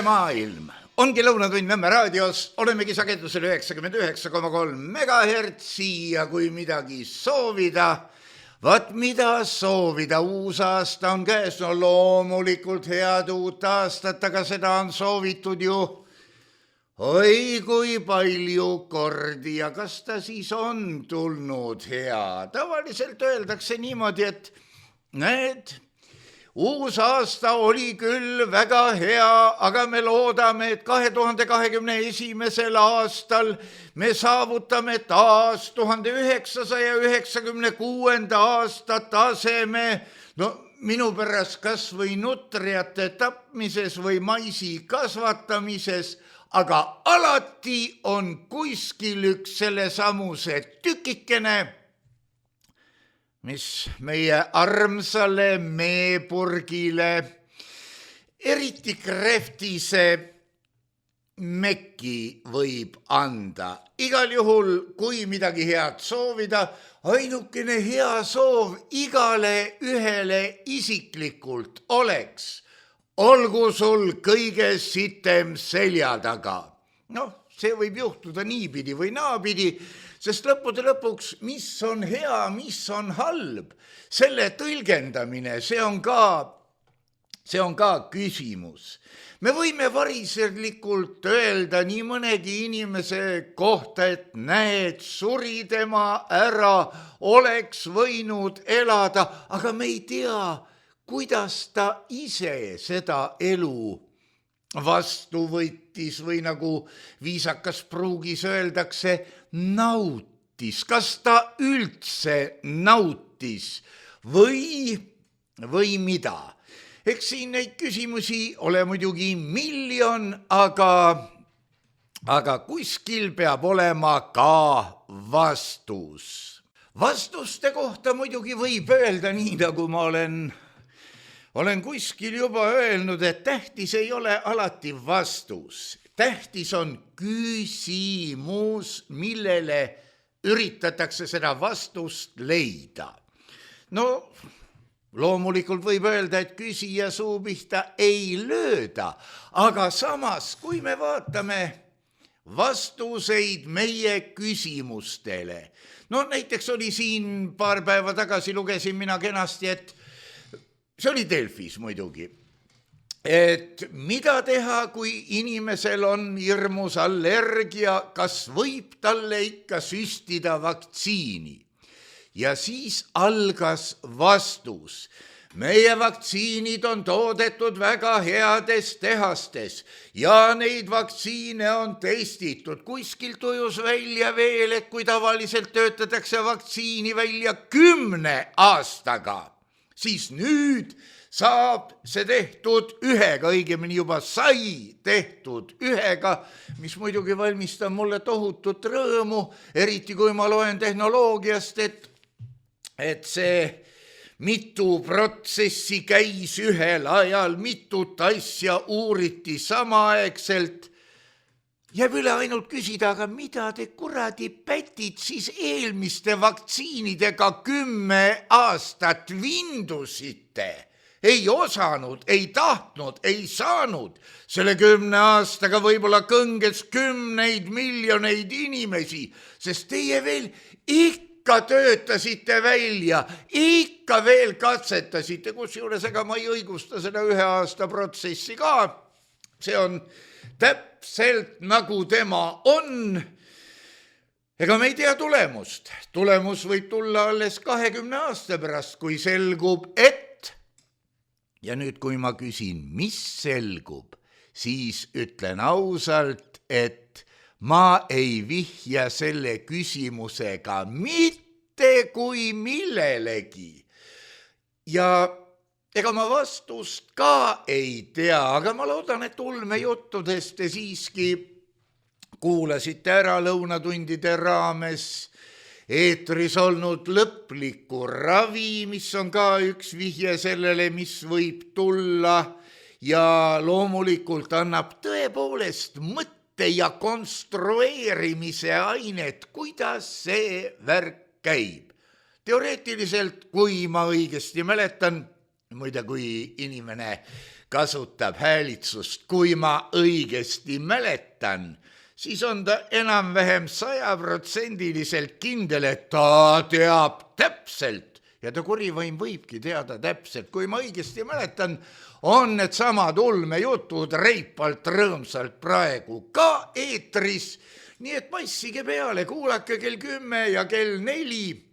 maailm! Ongi Lõunatund Nõmme raadios, olemegi sagedusel 99,3 megahertsi ja kui midagi soovida, vaat mida soovida, uus aasta on käes, no loomulikult head uut aastat, aga seda on soovitud ju oi kui palju kordi ja kas ta siis on tulnud hea. Tavaliselt öeldakse niimoodi, et näed, uus aasta oli küll väga hea, aga me loodame, et 2021. aastal me saavutame taas 1996. aasta taseme, no minu pärast kas või nutriate tapmises või maisi kasvatamises, aga alati on kuskil üks sellesamuse tükikene, mis meie armsale meepurgile, eriti krehvtise mekki võib anda. Igal juhul, kui midagi head soovida, ainukene hea soov igale ühele isiklikult oleks, olgu sul kõige sitem selja taga. Noh, see võib juhtuda niipidi või naapidi, sest lõppude lõpuks, mis on hea, mis on halb, selle tõlgendamine, see on ka küsimus. Me võime variserlikult öelda nii mõnegi inimese kohta, et näed, suri tema ära, oleks võinud elada, aga me ei tea, kuidas ta ise seda elu vastu võttis või nagu viisakas pruugis öeldakse, nautis. Kas ta üldse nautis või mida? Eks siin neid küsimusi ole muidugi miljon, aga kuskil peab olema ka vastus. Vastuste kohta muidugi võib öelda nii, nagu ma olen kuskil juba öelnud, et tähtis ei ole alati vastus. Tähtis on küsimus, millele üritatakse seda vastust leida. No, loomulikult võib öelda, et küsija suu pihta ei lööda, aga samas, kui me vaatame vastuseid meie küsimustele, no näiteks oli siin paar päeva tagasi, lugesin mina kenasti, et see oli Delfis muidugi, et mida teha, kui inimesel on hirmus allergia, kas võib talle ikka süstida vaktsiini? Ja siis algas vastus. Meie vaktsiinid on toodetud väga heades tehastes ja neid vaktsiine on testitud. Kuskilt ujus välja veel, et kui tavaliselt töötatakse vaktsiini välja 10 aastaga, siis nüüd saab see tehtud ühega, õigemini juba sai tehtud ühega, mis muidugi valmistab mulle tohutut rõõmu, eriti kui ma loen tehnoloogiast, et see mitu protsessi käis ühel ajal, mitut asja uuriti samaaegselt. Jääb üle ainult küsida, aga mida te kuradi pätid siis eelmiste vaktsiinidega 10 aastat vindusite? Ei osanud, ei tahtnud, ei saanud. Selle 10 aastaga võib-olla kõnges 10 miljoneid inimesi, sest teie veel ikka töötasite välja, ikka veel katsetasite, kusjuures ega ma ei õigusta seda 1 aasta protsessi ka. See on täpselt nagu tema on. Ega me ei tea tulemust. Tulemus võib tulla alles 20 aasta pärast, kui selgub, ja nüüd, kui ma küsin, mis selgub, siis ütlen ausalt, et ma ei vihja selle küsimusega mitte kui millelegi. Ja ega ma vastust ka ei tea, aga ma loodan, et ulmejuttudest te siiski kuulasite ära lõunatundide raames eetris olnud lõpliku ravi, mis on ka üks vihje sellele, mis võib tulla ja loomulikult annab tõepoolest mõtte ja konstrueerimise ainet, kuidas see värk käib. Teoreetiliselt, kui ma õigesti mäletan, muide, kui inimene kasutab häälitsust, kui ma õigesti mäletan, siis on ta enam-vähem 100% kindel, et ta teab täpselt ja ta kurivaim võibki teada täpselt. Kui ma õigesti mäletan, on need samad ulmejutud reipalt rõõmsalt praegu ka eetris, nii et massige peale, kuulake kell 10 ja kell 4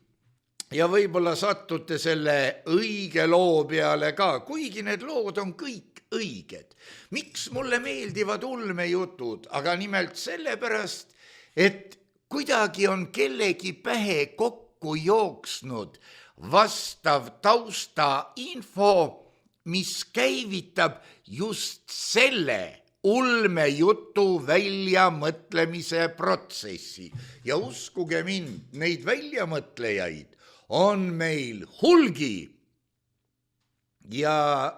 ja võib-olla sattute selle õige loo peale ka, kuigi need lood on kõik õiged. Miks mulle meeldivad ulmejutud? Aga nimelt sellepärast, et kuidagi on kellegi pähe kokku jooksnud vastav taustainfo, mis käivitab just selle ulmejutu väljamõtlemise protsessi. Ja uskuge mind, neid väljamõtlejaid on meil hulgi ja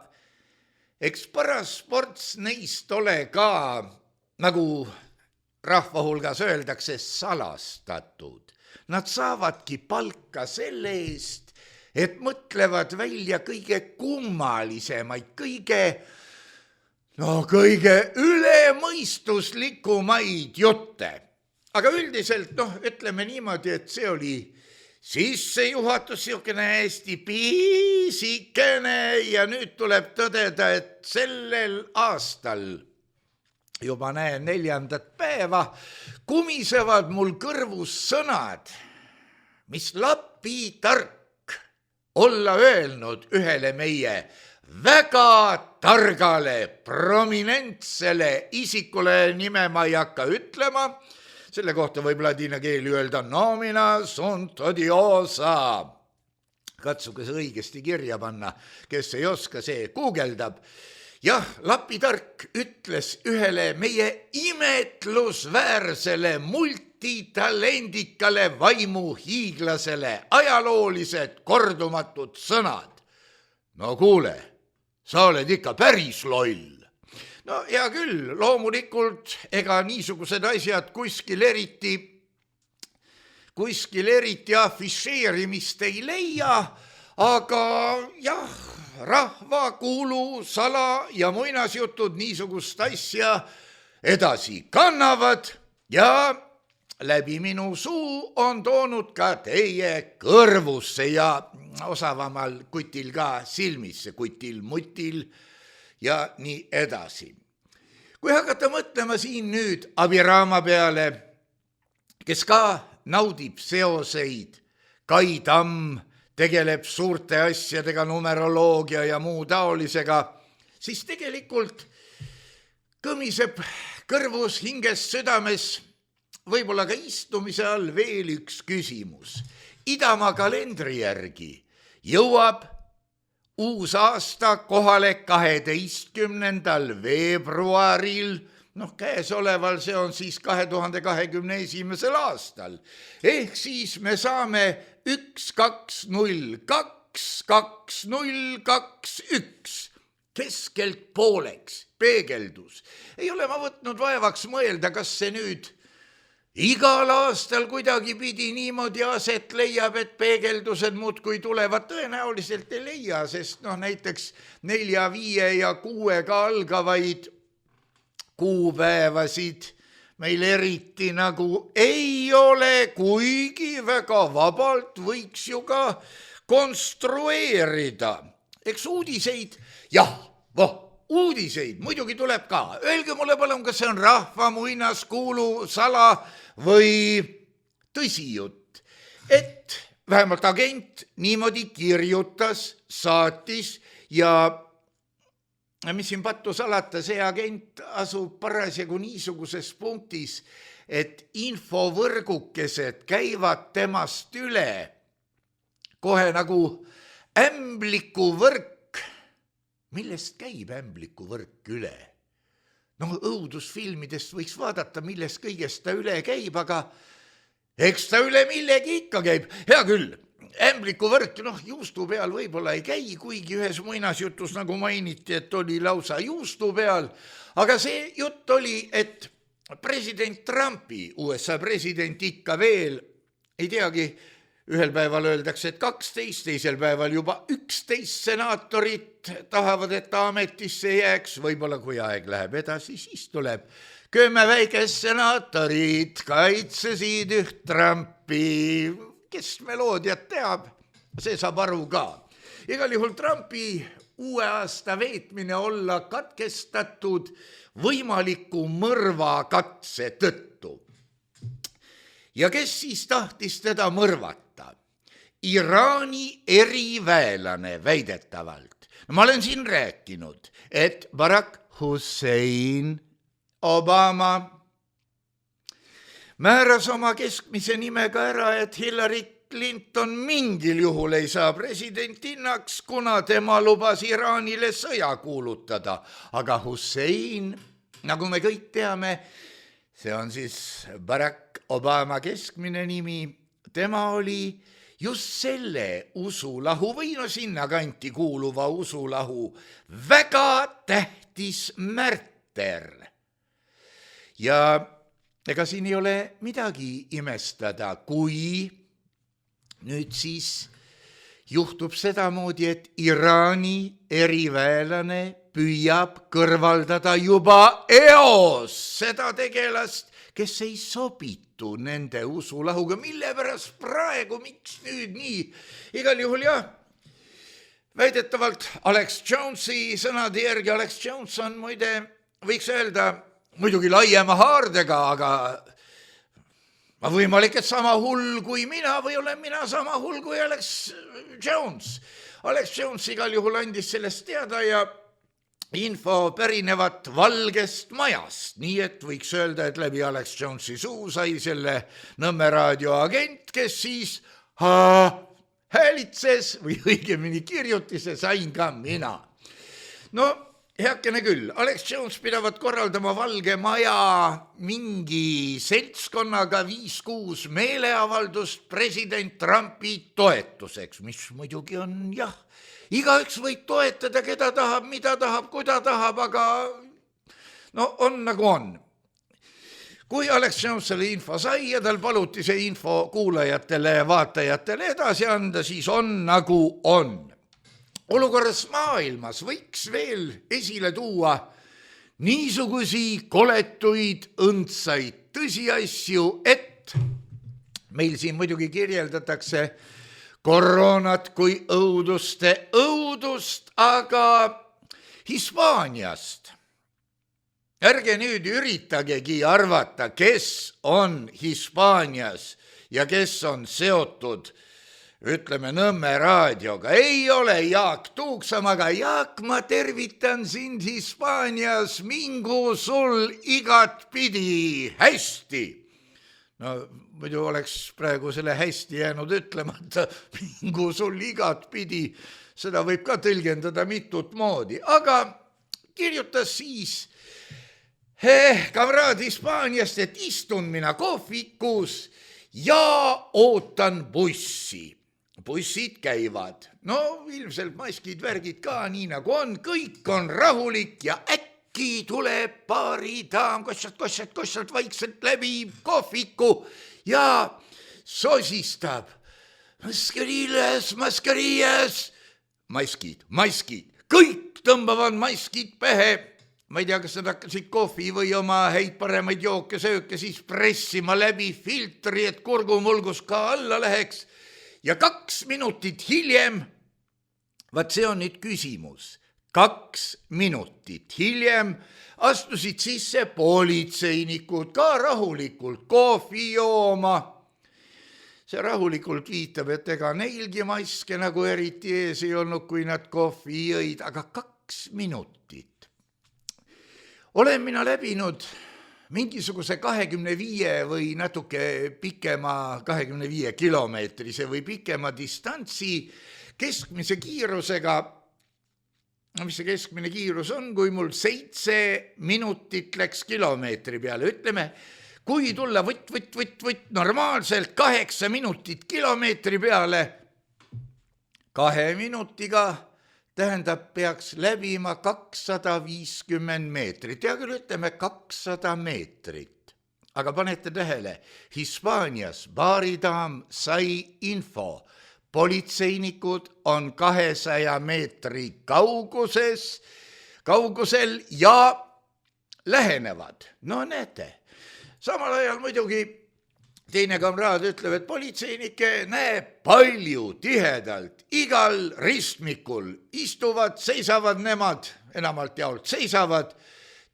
eks paras ports neist ole ka, nagu rahva hulgas öeldakse, salastatud. Nad saavadki palka selle eest, et mõtlevad välja kõige kummalisemaid, kõige ülemõistuslikumaid jutte. Aga üldiselt, ütleme niimoodi, et see oli sissejuhatus, siukene hästi piisikene ja nüüd tuleb tõdeda, et sellel aastal, juba näen 4. päeva, kumisevad mul kõrvus sõnad, mis Lapi tark olla öelnud ühele meie väga targale, prominentsele isikule, nime ma ei hakka ütlema, selle kohta võib ladina keeli öelda nomina sunt odiosa. Katsuge see õigesti kirja panna, kes ei oska, see guugeldab. Jah, Lapi tark ütles ühele meie imetlusväärsele multitalendikale vaimuhiiglasele ajaloolised kordumatud sõnad. No kuule, sa oled ikka päris loll. No hea küll, loomulikult ega niisugused asjad kuskil eriti afišeerimist ei leia, aga jah, rahva, kuulu, sala ja muinasjutud niisugust asja edasi kannavad ja läbi minu suu on toonud ka teie kõrvusse ja osavamal kutil ka silmisse, kutil-mutil ja nii edasi. Kui hakata mõtlema siin nüüd Abiraama peale, kes ka naudib seoseid, Kai Tamm tegeleb suurte asjadega, numeroloogia ja muu taolisega, siis tegelikult kõmiseb kõrvus, hinges, südames, võib-olla ka istumise all veel üks küsimus. Idamaa kalendri järgi jõuab uus aasta kohale 12. veebruaril, käesoleval see on siis 2021. aastal. Ehk siis me saame 1-2-0-2-2-0-2-1 keskelt pooleks peegeldus. Ei ole ma võtnud vaevaks mõelda, kas see nüüd igal aastal kuidagi pidi niimoodi aset leiab, et peegeldused muudkui tulevad. Tõenäoliselt ei leia, sest näiteks 4, 5 ja 6 algavaid kuupäevasid meil eriti nagu ei ole, kuigi väga vabalt võiks ju ka konstrueerida. Eks uudiseid, uudiseid muidugi tuleb ka. Öelge mulle palun, kas see on rahva, muinas, kuulu, sala või tõsijutt. Et vähemalt agent niimoodi kirjutas, saatis ja mis siin pattu salata, see agent asub parasjagu niisuguses punktis, et infovõrgukesed käivad temast üle kohe nagu ämblikuvõrk. Millest käib ämblikuvõrk üle? Õudusfilmidest võiks vaadata, millest kõigest ta üle käib, aga eks ta üle millegi ikka käib. Hea küll, ämblikuvõrk, juustu peal võib-olla ei käi, kuigi ühes muinasjutus nagu mainiti, et oli lausa juustu peal, aga see jutt oli, et president Trumpi, USA president ikka veel, ei teagi, ühel päeval öeldakse, et 12, teisel päeval juba 11 senaatorit tahavad, et ta ametisse jääks. Võib-olla kui aeg läheb edasi, siis tuleb 10 väikest senaatorit, kaitsesid üht Trumpi. Kes meloodiat teab, see saab aru ka. Igal juhul Trumpi uue aasta veetmine olla katkestatud võimaliku mõrvakatse tõttu. Ja kes siis tahtis teda mõrvata? Iraani eriväelane väidetavalt. Ma olen siin rääkinud, et Barack Hussein Obama määras oma keskmise nimega ära, et Hillary Clinton mingil juhul ei saa presidentinnaks, kuna tema lubas Iraanile sõja kuulutada. Aga Hussein, nagu me kõik teame, see on siis Barack Obama keskmine nimi, tema oli just selle usulahu või sinna kanti kuuluva usulahu väga tähtis märter. Ja ega siin ei ole midagi imestada, kui nüüd siis juhtub sedamoodi, et Iraani eriväelane püüab kõrvaldada juba eos seda tegelast, kes ei sobitu nende usulahuga. Mille pärast praegu, miks nüüd nii? Igal juhul jah, väidetavalt Alex Jonesi sõnade järgi, Alex Jones on muide, võiks öelda, muidugi laiema haardega, aga võimalik, et sama hull kui mina või olen mina sama hull kui Alex Jones. Alex Jones igal juhul andis sellest teada ja info pärinevat Valgest Majast, nii et võiks öelda, et läbi Alex Jonesi suu sai selle Nõmme raadio agent, kes siis häälitses või õigemini kirjutise sain ka mina. No, heakene küll, Alex Jones pidavat korraldama Valge Maja mingi seltskonnaga 5-6 meeleavaldust president Trumpi toetuseks, mis muidugi on jah, igaüks võib toetada, keda tahab, mida tahab, kuida tahab, aga no on nagu on. Kui Alex Jones selle info sai ja tal paluti see info kuulajatele ja vaatajatele edasi anda, siis on nagu on. Olukorras maailmas võiks veel esile tuua niisugusi koletuid õndsaid tõsiasju, et meil siin muidugi kirjeldatakse koroonat kui õuduste õudust, aga Hispaaniast. Ärge nüüd üritagegi arvata, kes on Hispaanias ja kes on seotud, ütleme, Nõmme raadioga. Ei ole Jaak Tuuksamaga. Jaak, ma tervitan sind Hispaanias, mingu sul igatpidi hästi. No muidu oleks praegu selle hästi jäänud ütlemata, mingu sul igatpidi, seda võib ka tõlgendada mitut moodi, aga kirjutas siis kamraad Hispaaniast, et istun mina kohvikus ja ootan bussi. Bussid käivad, no ilmselt maskid, värgid ka, nii nagu on, kõik on rahulik ja äkki tuleb paari daam kossalt vaikselt läbi kohviku ja sosistab. Maskariles, maskid, kõik tõmbavad maskid pähe. Ma ei tea, kas nad hakkasid kohvi või oma häid paremaid jooke-sööke siis pressima läbi filtri, et kurgumulgus ka alla läheks. Ja 2 minutit hiljem, vaat see on nüüd küsimus, 2 minutit hiljem astusid sisse politseinikud ka rahulikult kohvi jooma. See rahulikult viitab, et ega neilgi maske nagu eriti ees ei olnud, kui nad kohvi jõid, aga 2 minutit. Olen mina läbinud mingisuguse 25 või natuke pikema 25 kilomeetrise või pikema distantsi keskmise kiirusega. Mis see keskmine kiirus on, kui mul 7 minutit läks kilomeetri peale, ütleme, kui tulla normaalselt 8 minutit kilomeetri peale, 2 minutiga tähendab, peaks läbima 250 meetrit. Ja küll ütleme 200 meetrit. aga panete tähele, Hispaanias baaridaam sai info, politseinikud on 200 meetri kaugusel ja lähenevad. No näete, samal ajal muidugi teine kamraad ütleb, et politseinike näeb palju tihedalt, igal ristmikul istuvad, seisavad nemad, enamalt jaolt seisavad,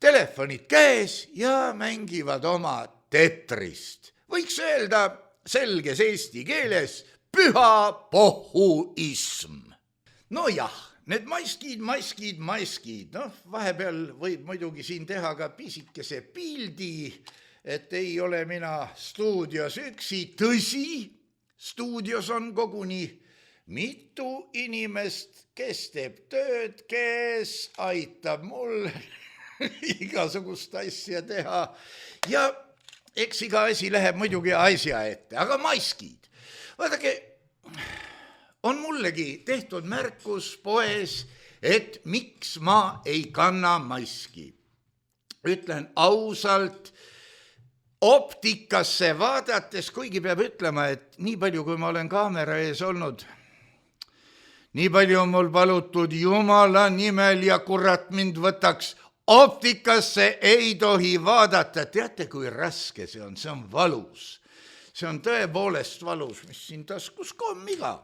telefonid käes ja mängivad oma Tetrist. Võiks öelda selges eesti keeles püha pohhuism. No jah, need maskid, vahepeal võib muidugi siin teha ka pisikese pildi, et ei ole mina stuudios üksi. Tõsi, stuudios on koguni mitu inimest, kes teeb tööd, kes aitab mul igasugust asja teha. Ja eks iga asi läheb muidugi asja ette, aga maskid. Vaadake, on mullegi tehtud märkus poes, et miks ma ei kanna maski. Ütlen ausalt, optikasse vaadates, kuigi peab ütlema, et nii palju, kui ma olen kaamera ees olnud, nii palju on mul palutud Jumala nimel ja kurat mind võtaks, optikasse ei tohi vaadata. Teate, kui raske see on valus. See on tõepoolest valus, mis siin taskus kommiga.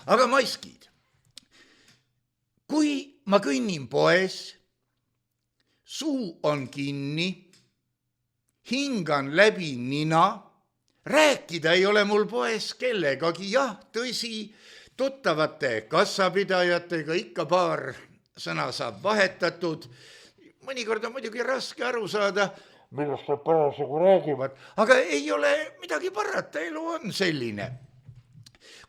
Aga maskid. Kui ma kõnnin poes, suu on kinni, hingan läbi nina, rääkida ei ole mul poes kellegagi, jah, tõsi, tuttavate kassapidajatega ikka paar sõna saab vahetatud. Mõnikord on muidugi raske aru saada, millest nad parasjagu räägivad, aga ei ole midagi parata, elu on selline.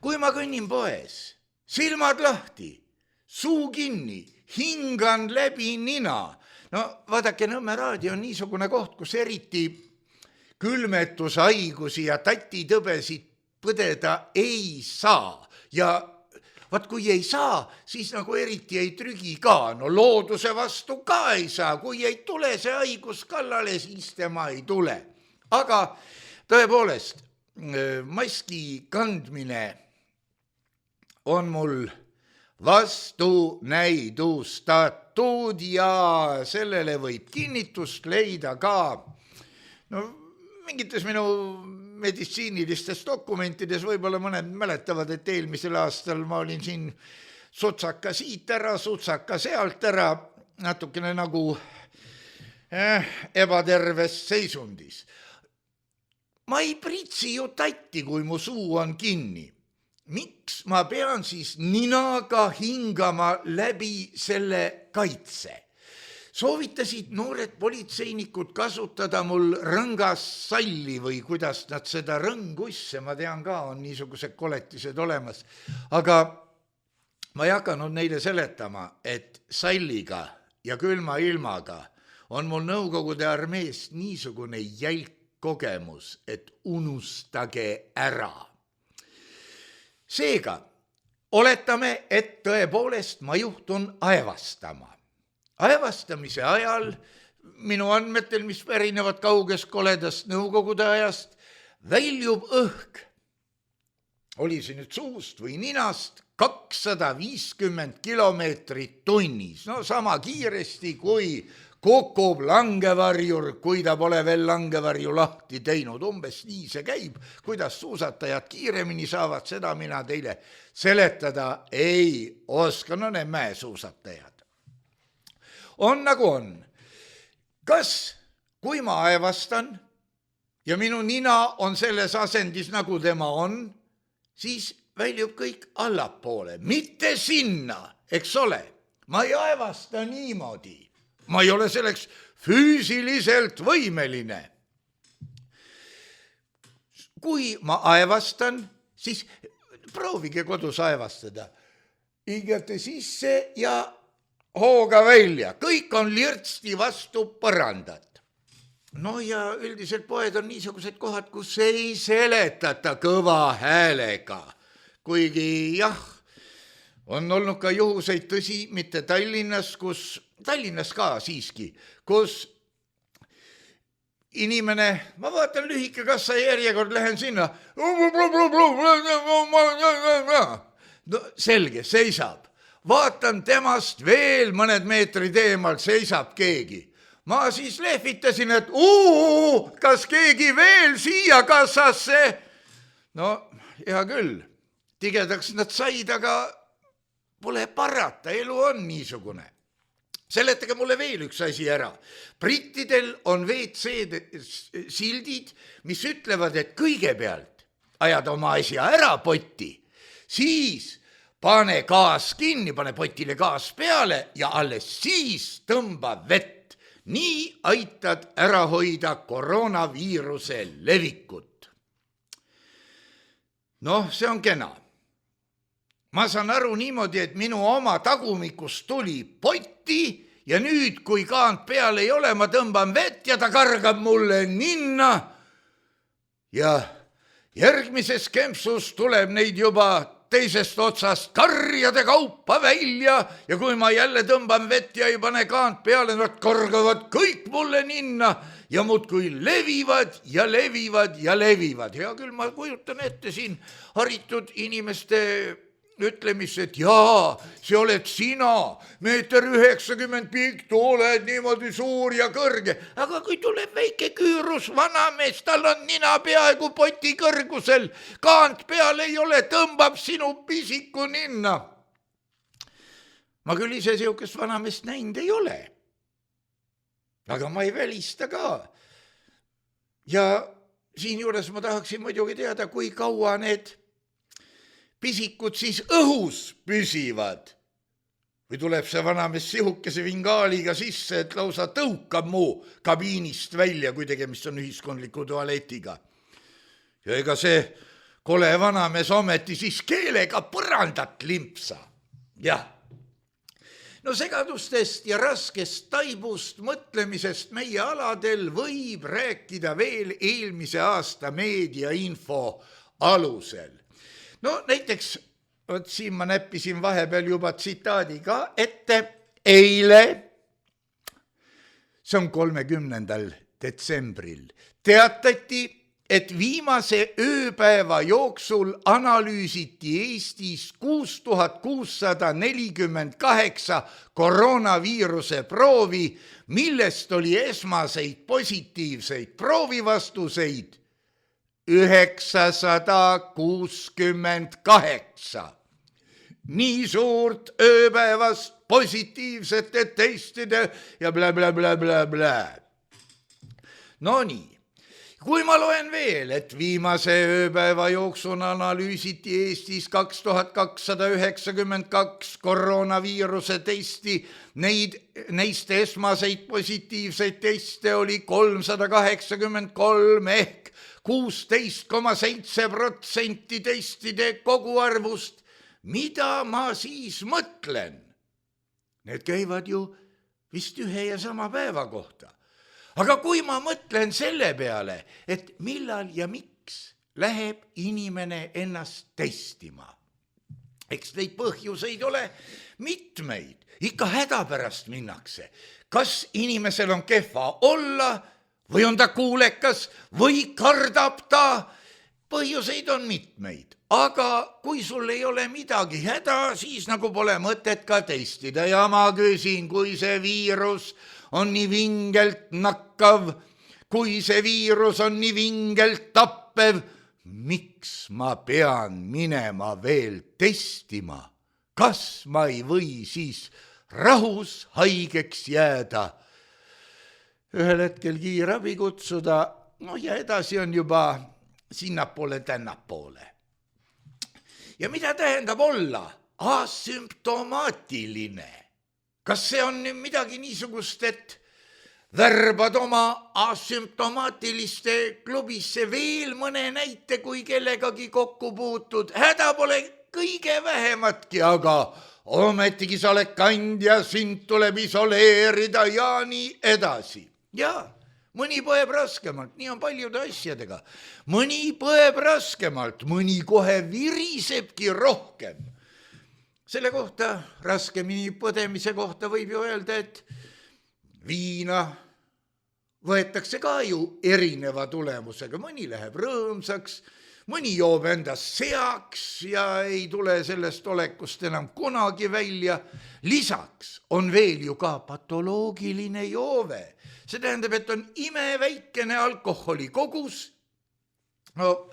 Kui ma kõnnin poes, silmad lahti, suu kinni, hingan läbi nina. No vaadake, Nõmme raadio on niisugune koht, kus eriti külmetushaigusi ja tatitõbesid põdeda ei saa. Ja vaat kui ei saa, siis nagu eriti ei trügi ka. No looduse vastu ka ei saa. Kui ei tule see haigus kallale, siis tema ei tule. Aga tõepoolest, maski kandmine on mul vastunäidustatud ja sellele võib kinnitust leida ka mingites minu meditsiinilistes dokumentides. Võib-olla mõned mäletavad, et eelmisel aastal ma olin siin sutsaka siit ära, sutsaka sealt ära, natukene nagu ebaterves seisundis. Ma ei pritsi ju tatti, kui mu suu on kinni. Miks ma pean siis ninaga hingama läbi selle kaitse? Soovitasid noored politseinikud kasutada mul rõngas salli või kuidas nad seda rõngusse, ma tean ka, on niisugused koletised olemas. Aga ma ei hakanud neile seletama, et salliga ja külma ilmaga on mul Nõukogude armees niisugune jälk kogemus, et unustage ära. Seega, oletame, et tõepoolest ma juhtun aevastama. Aevastamise ajal minu andmetel, mis pärinevad kaugest koledast Nõukogude ajast, väljub õhk. Oli see nüüd suust või ninast 250 kilomeetrit tunnis. No sama kiiresti kui kukub langevarjur, kui ta pole veel langevarju lahti teinud. Umbes nii see käib. Kuidas suusatajad kiiremini saavad, seda mina teile seletada ei oska. No need mäesuusatajad. On nagu on. Kas, kui ma aevastan ja minu nina on selles asendis, nagu tema on, siis väljub kõik allapoole, mitte sinna, eks ole. Ma ei aevasta niimoodi. Ma ei ole selleks füüsiliselt võimeline. Kui ma aevastan, siis proovige kodus aevastada. Hingate sisse ja hooga välja. Kõik on lirtsti vastu põrandat. No ja üldiselt poed on niisugused kohad, kus ei seletata kõva häälega. Kuigi jah, on olnud ka juhuseid, tõsi, mitte Tallinnas ka siiski, kus inimene, ma vaatan lühike kassa järjekord, lähen sinna. No selge, seisab. Vaatan temast veel mõned meetrid eemalt, seisab keegi. Ma siis lehvitasin, et kas keegi veel siia kassasse? No hea küll, tigedaks nad said, aga pole parata, elu on niisugune. Seletage mulle veel üks asi ära. Brittidel on WC-sildid, mis ütlevad, et kõigepealt ajad oma asja ära potti, siis pane gaas kinni, pane potile gaas peale ja alles siis tõmba vett. Nii aitad ära hoida koroonaviiruse levikut. Noh, see on kena. Ma saan aru niimoodi, et minu oma tagumikust tuli potti ja nüüd, kui kaant peal ei ole, ma tõmban vett ja ta kargab mulle ninna. Ja järgmises kempsus tuleb neid juba teisest otsast karjade kaupa välja ja kui ma jälle tõmban vett ja ei pane kaant peale, nad kargavad kõik mulle ninna ja muudkui levivad ja levivad ja levivad. Hea küll, ma kujutan ette siin haritud inimeste ütlemist, et jaa, see oled sina, 1,90 pikk, oled niimoodi suur ja kõrge. Aga kui tuleb väike küürus vanamees, tal on nina peaaegu poti kõrgusel, kaant peal ei ole, tõmbab sinu pisiku ninna. Ma küll ise siukest vanameest näinud ei ole. Aga ma ei välista ka. Ja siinjuures ma tahaksin muidugi teada, kui kaua need pisikud siis õhus püsivad. Või tuleb see vanamees sihukese vingaaliga sisse, et lausa tõukab mu kabiinist välja, kui tegemist on ühiskondliku tualetiga. Ja ega see kole vanamees ometi siis keelega põrandat limpsa. Jah. No segadustest ja raskest taibust mõtlemisest meie aladel võib rääkida veel eelmise aasta meediainfo alusel. No näiteks, siin ma näppisin vahepeal juba tsitaadi ka ette, eile, see on 30. detsembril, teatati, et viimase ööpäeva jooksul analüüsiti Eestis 6648 koroonaviiruse proovi, millest oli esmaseid positiivseid proovivastuseid 968. Nii suurt ööpäevast positiivsete testide ja blä. No nii, kui ma loen veel, et viimase ööpäeva jooksul analüüsiti Eestis 2292 koroonaviiruse testi, neist esmaseid positiivseid teste oli 383 ehk 16,7% testide koguarvust. Mida ma siis mõtlen? Need käivad ju vist ühe ja sama päeva kohta. Aga kui ma mõtlen selle peale, et millal ja miks läheb inimene ennast testima, eks neid põhjuseid ole mitmeid, ikka hädapärast minnakse. Kas inimesel on kehva olla või on ta kuulekas või kardab ta? Põhjuseid on mitmeid, aga kui sul ei ole midagi häda, siis nagu pole mõtet ka testida. Ja ma küsin, kui see viirus on nii vingelt nakkav, kui see viirus on nii vingelt tappev, miks ma pean minema veel testima? Kas ma ei või siis rahus haigeks jääda? Ühel hetkel kiirabi kutsuda, ja edasi on juba sinnapoole tännapoole. Ja mida tähendab olla asümptomaatiline? Kas see on nüüd midagi niisugust, et värbad oma asümptomaatiliste klubisse veel mõne näite, kui kellegagi kokku puutud? Häda pole kõige vähematki, aga ometigi sa oled kandja, sind tuleb isoleerida ja nii edasi. Jaa, mõni põeb raskemalt, nii on paljude asjadega. Mõni põeb raskemalt, mõni kohe virisebki rohkem. Selle kohta, raskemini põdemise kohta võib ju öelda, et viina võetakse ka ju erineva tulemusega, mõni läheb rõõmsaks, mõni joob endast seaks ja ei tule sellest olekust enam kunagi välja. Lisaks on veel ju ka patoloogiline joove. See tähendab, et on imeväikene alkoholi kogus. No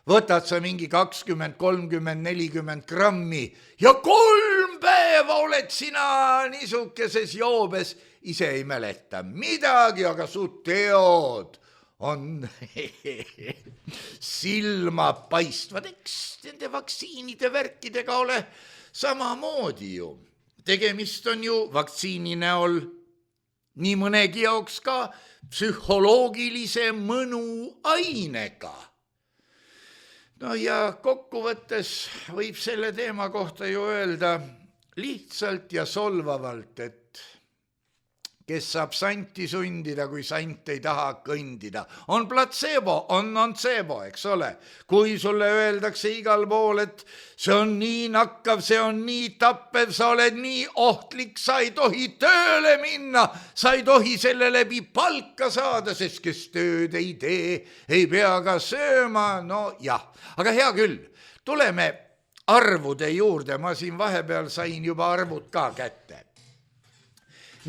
võtad sa mingi 20, 30, 40 grammi ja 3 päeva oled sina niisukeses joobes. Ise ei mäleta midagi, aga su teod on silma paistvad. Eks nende vaktsiinide värkidega ole samamoodi ju. Tegemist on ju vaktsiini näol nii mõnegi jaoks ka psühholoogilise mõnuainega. No ja kokkuvõttes võib selle teema kohta ju öelda lihtsalt ja solvavalt, et kes saab santi sundida, kui sant ei taha kõndida. On placebo, on nocebo, eks ole. Kui sulle öeldakse igal pool, et see on nii nakkav, see on nii tappev, sa oled nii ohtlik, sa ei tohi tööle minna, sa ei tohi selle läbi palka saada, sest kes tööd ei tee, ei pea ka sööma. No jah, aga hea küll, tuleme arvude juurde, ma siin vahepeal sain juba arvud ka kätte.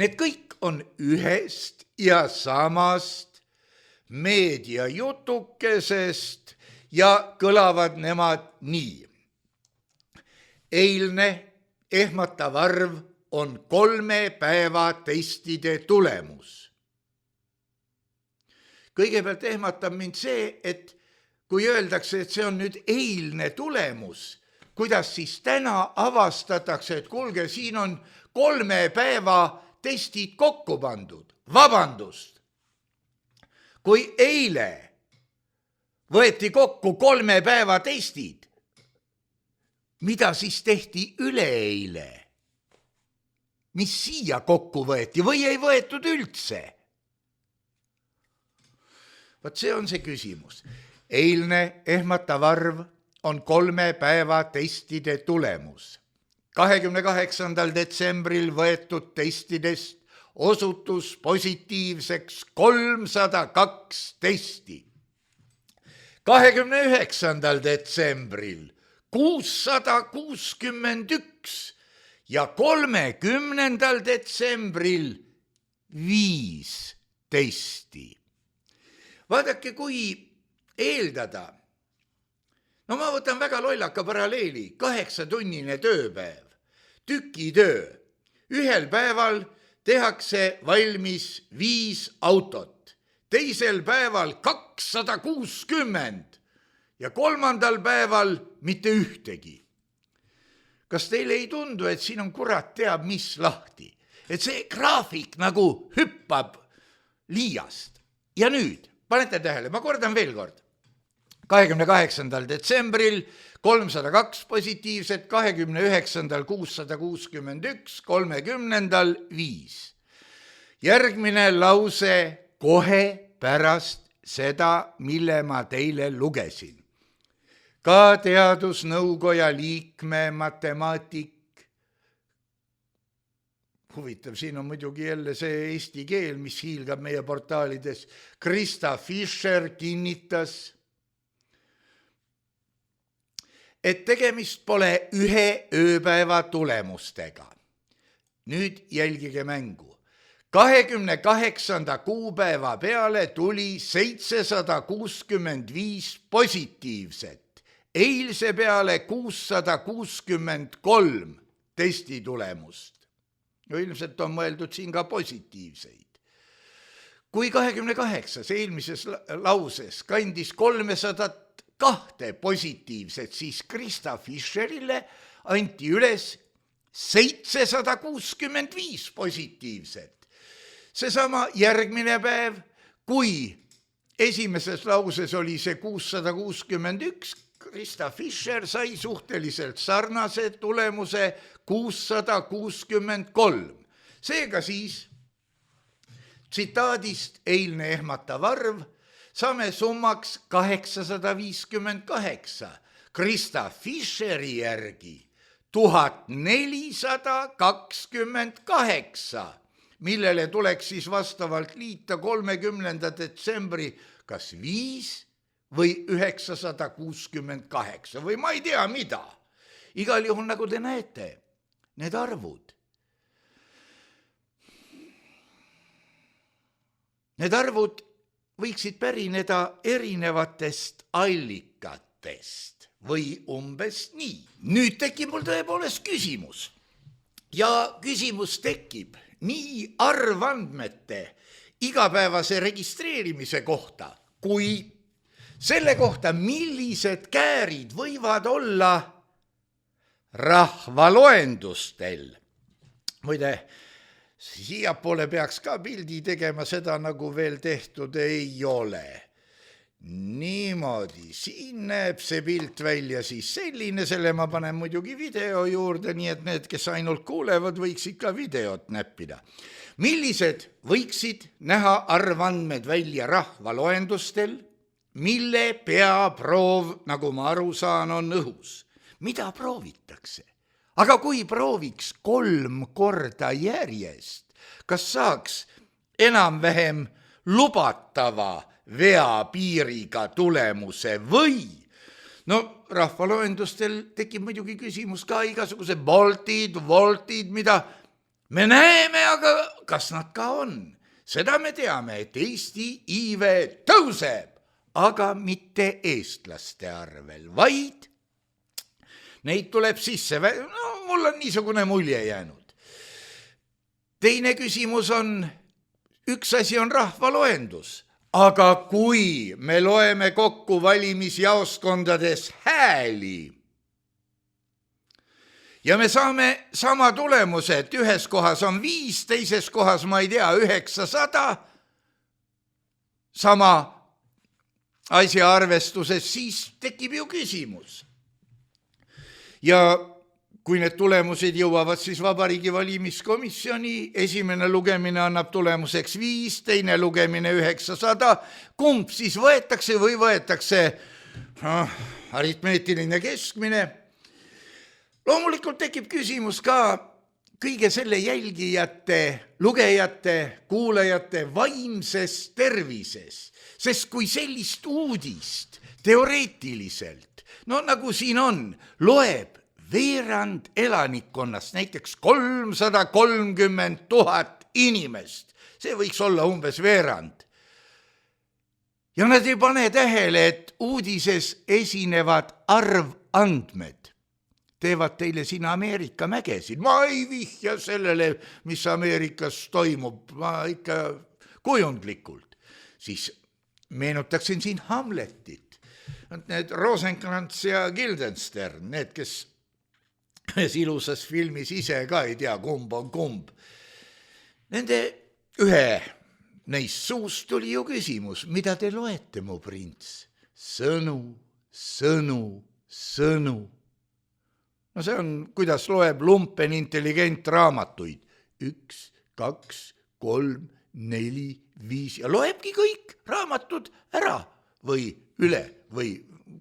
Need kõik on ühest ja samast meediajutukesest ja kõlavad nemad nii. Eilne ehmatav arv on 3 päeva testide tulemus. Kõigepealt ehmatab mind see, et kui öeldakse, et see on nüüd eilne tulemus, kuidas siis täna avastatakse, et kuulge, siin on 3 päeva testid kokku pandud. Vabandust, kui eile võeti kokku 3 päeva testid, mida siis tehti üleeile? Mis siia kokku võeti või ei võetud üldse? Vaat see on see küsimus. Eilne ehmatav arv on 3 päeva testide tulemus. 28. detsembril võetud testidest osutus positiivseks 302 testi. 29. detsembril 661 ja 30. detsembril 5 testi. Vaadake, kui eeldada, no ma võtan väga lollaka paralleeli, 8-tunnine tööpäev, tükitöö. Ühel päeval tehakse valmis 5 autot, teisel päeval 260 ja 3. päeval mitte ühtegi. Kas teile ei tundu, et siin on kurat teab mis lahti? Et see graafik nagu hüppab liiast. Ja nüüd, panete tähele, ma kordan veel kord. 28. detsembril 302 positiivset, 29. 661, 30. 5. Järgmine lause kohe pärast seda, mille ma teile lugesin. Ka teadusnõukoja liikme matemaatik. Huvitav, siin on muidugi jälle see eesti keel, mis hiilgab meie portaalides. Krista Fischer kinnitas, et tegemist pole ühe ööpäeva tulemustega. Nüüd jälgige mängu. 28. kuupäeva peale tuli 765 positiivset. Eilse peale 663 testitulemust. No ilmselt on mõeldud siin ka positiivseid. Kui 28. eelmises lauses kandis 302 positiivset, siis Krista Fischerile anti üles 765 positiivset. Seesama järgmine päev, kui esimeses lauses oli see 661, Krista Fischer sai suhteliselt sarnase tulemuse 663. Seega siis tsitaadist eilne ehmatav arv saame summaks 858. Krista Fischeri järgi 1428, millele tuleks siis vastavalt liita 30. detsembri kas 5 või 968 või ma ei tea mida. Igal juhul, nagu te näete, need arvud. Need arvud võiksid pärineda erinevatest allikatest või umbes nii. Nüüd tekib mul tõepoolest küsimus. Ja küsimus tekib nii arvandmete igapäevase registreerimise kohta, kui selle kohta, millised käärid võivad olla rahvaloendustel. Muide, siiapoole peaks ka pildi tegema, seda nagu veel tehtud ei ole. Niimoodi, siin näeb see pilt välja siis selline, selle ma panen muidugi video juurde, nii et need, kes ainult kuulevad, võiksid ka videot näppida. Millised võiksid näha arvandmed välja rahvaloendustel, mille peaproov, nagu ma aru saan, on õhus? Mida proovitakse? Aga kui prooviks 3 korda järjest, kas saaks enam-vähem lubatava veapiiriga tulemuse või? No rahvaloendustel tekib muidugi küsimus ka igasuguse voltid, mida me näeme, aga kas nad ka on? Seda me teame, et Eesti iive tõuseb, aga mitte eestlaste arvel, vaid neid tuleb sisse. No, mul on niisugune mulje jäänud. Teine küsimus on, üks asi on rahvaloendus, aga kui me loeme kokku valimisjaoskondades hääli ja me saame sama tulemuse, et ühes kohas on 5, teises kohas, ma ei tea, 900, sama asja arvestuses, siis tekib ju küsimus. Ja kui need tulemused jõuavad siis Vabariigi Valimiskomisjoni, esimene lugemine annab tulemuseks 5, teine lugemine 900, kumb siis võetakse või võetakse aritmeetiline keskmine. Loomulikult tekib küsimus ka kõige selle jälgijate, lugejate, kuulajate vaimses tervises, sest kui sellist uudist teoreetiliselt, no nagu siin on, loeb veerand elanikkonnast, näiteks 330 000 inimest, see võiks olla umbes veerand. Ja nad ei pane tähele, et uudises esinevad arvandmed teevad teile siin Ameerika mägesid. Ma ei vihja sellele, mis Ameerikas toimub, ma ikka kujundlikult. Siis meenutaksin siin Hamletit. Need Rosenkrantz ja Guildenstern, need, kes ilusas filmis ise ka ei tea, kumb on kumb. Nende ühe neist suust tuli ju küsimus, mida te loete, mu prints? Sõnu, sõnu, sõnu. No see on, kuidas loeb lumpen intelligent raamatuid. 1, 2, 3, 4, 5 ja loebki kõik raamatud ära või üle või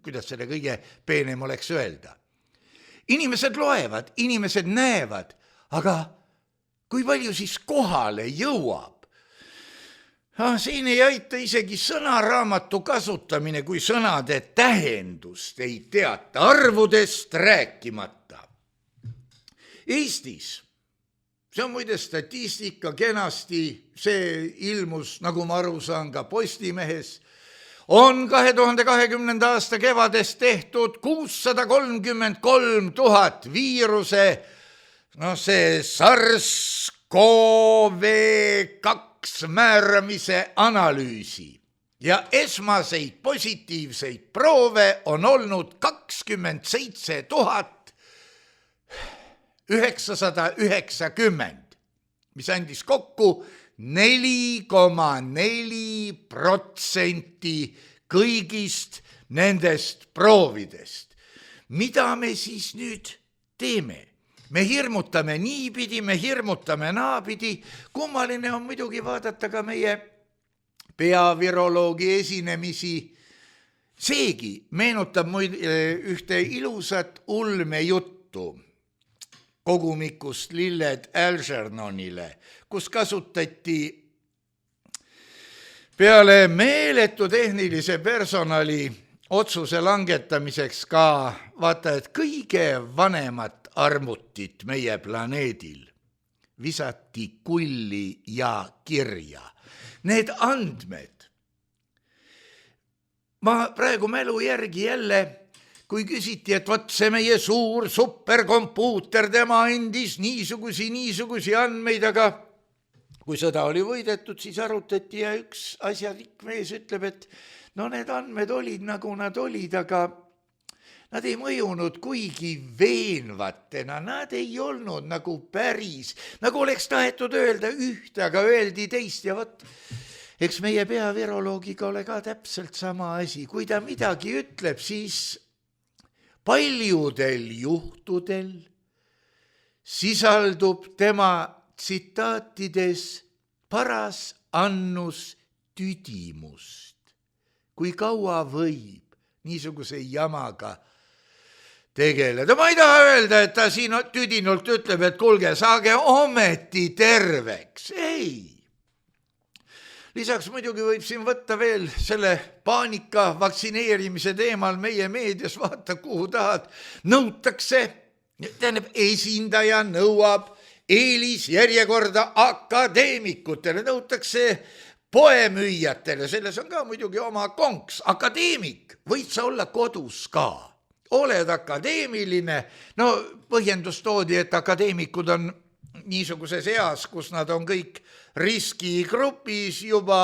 kuidas selle kõige peenem oleks öelda. Inimesed loevad, inimesed näevad, aga kui palju siis kohale jõuab? Siin ei aita isegi sõnaraamatu kasutamine, kui sõnade tähendust ei teata, arvudest rääkimata. Eestis, see on muide statistika kenasti, see ilmus, nagu ma aru saan, ka Postimehes, on 2020. aasta kevades tehtud 633 000 viiruse, see SARS-CoV-2 määramise analüüsi ja esmaseid positiivseid proove on olnud 27 990, mis andis kokku 4,4% kõigist nendest proovidest. Mida me siis nüüd teeme? Me hirmutame niipidi, me hirmutame naapidi. Kummaline on muidugi vaadata ka meie peaviroloogi esinemisi. Seegi meenutab ühte ilusat ulmejuttu. kogumikust Lilled Algernonile, kus kasutati peale meeletu tehnilise personali otsuse langetamiseks ka vaata, et kõige vanemat arvutit meie planeedil visati kulli ja kirja. Need andmed, ma praegu mälu järgi jälle, kui küsiti, et vot see meie suur superkompuuter, tema andis niisugusi andmeid, aga kui sõda oli võidetud, siis arutati ja üks asjalik mees ütleb, et no need andmed olid nagu nad olid, aga nad ei mõjunud kuigi veenvatena, nad ei olnud nagu päris, nagu oleks tahetud öelda ühte, aga öeldi teist ja vot, eks meie peaviroloogiga ole ka täpselt sama asi, kui ta midagi ütleb, siis paljudel juhtudel sisaldub tema tsitaatides paras annus tüdimust. Kui kaua võib niisuguse jamaga tegeleda? Ma ei taha öelda, et ta siin tüdinult ütleb, et kuulge, saage ometi terveks. Ei. Lisaks muidugi võib siin võtta veel selle paanika vaktsineerimise teemal meie meedias, vaata kuhu tahad, nõutakse, tähendab, esindaja nõuab eelisjärjekorda akadeemikutele, nõutakse poemüüjatele, selles on ka muidugi oma konks, akadeemik, võid sa olla kodus ka, oled akadeemiline, no põhjendus toodi, et akadeemikud on niisuguses eas, kus nad on kõik riskigrupis juba.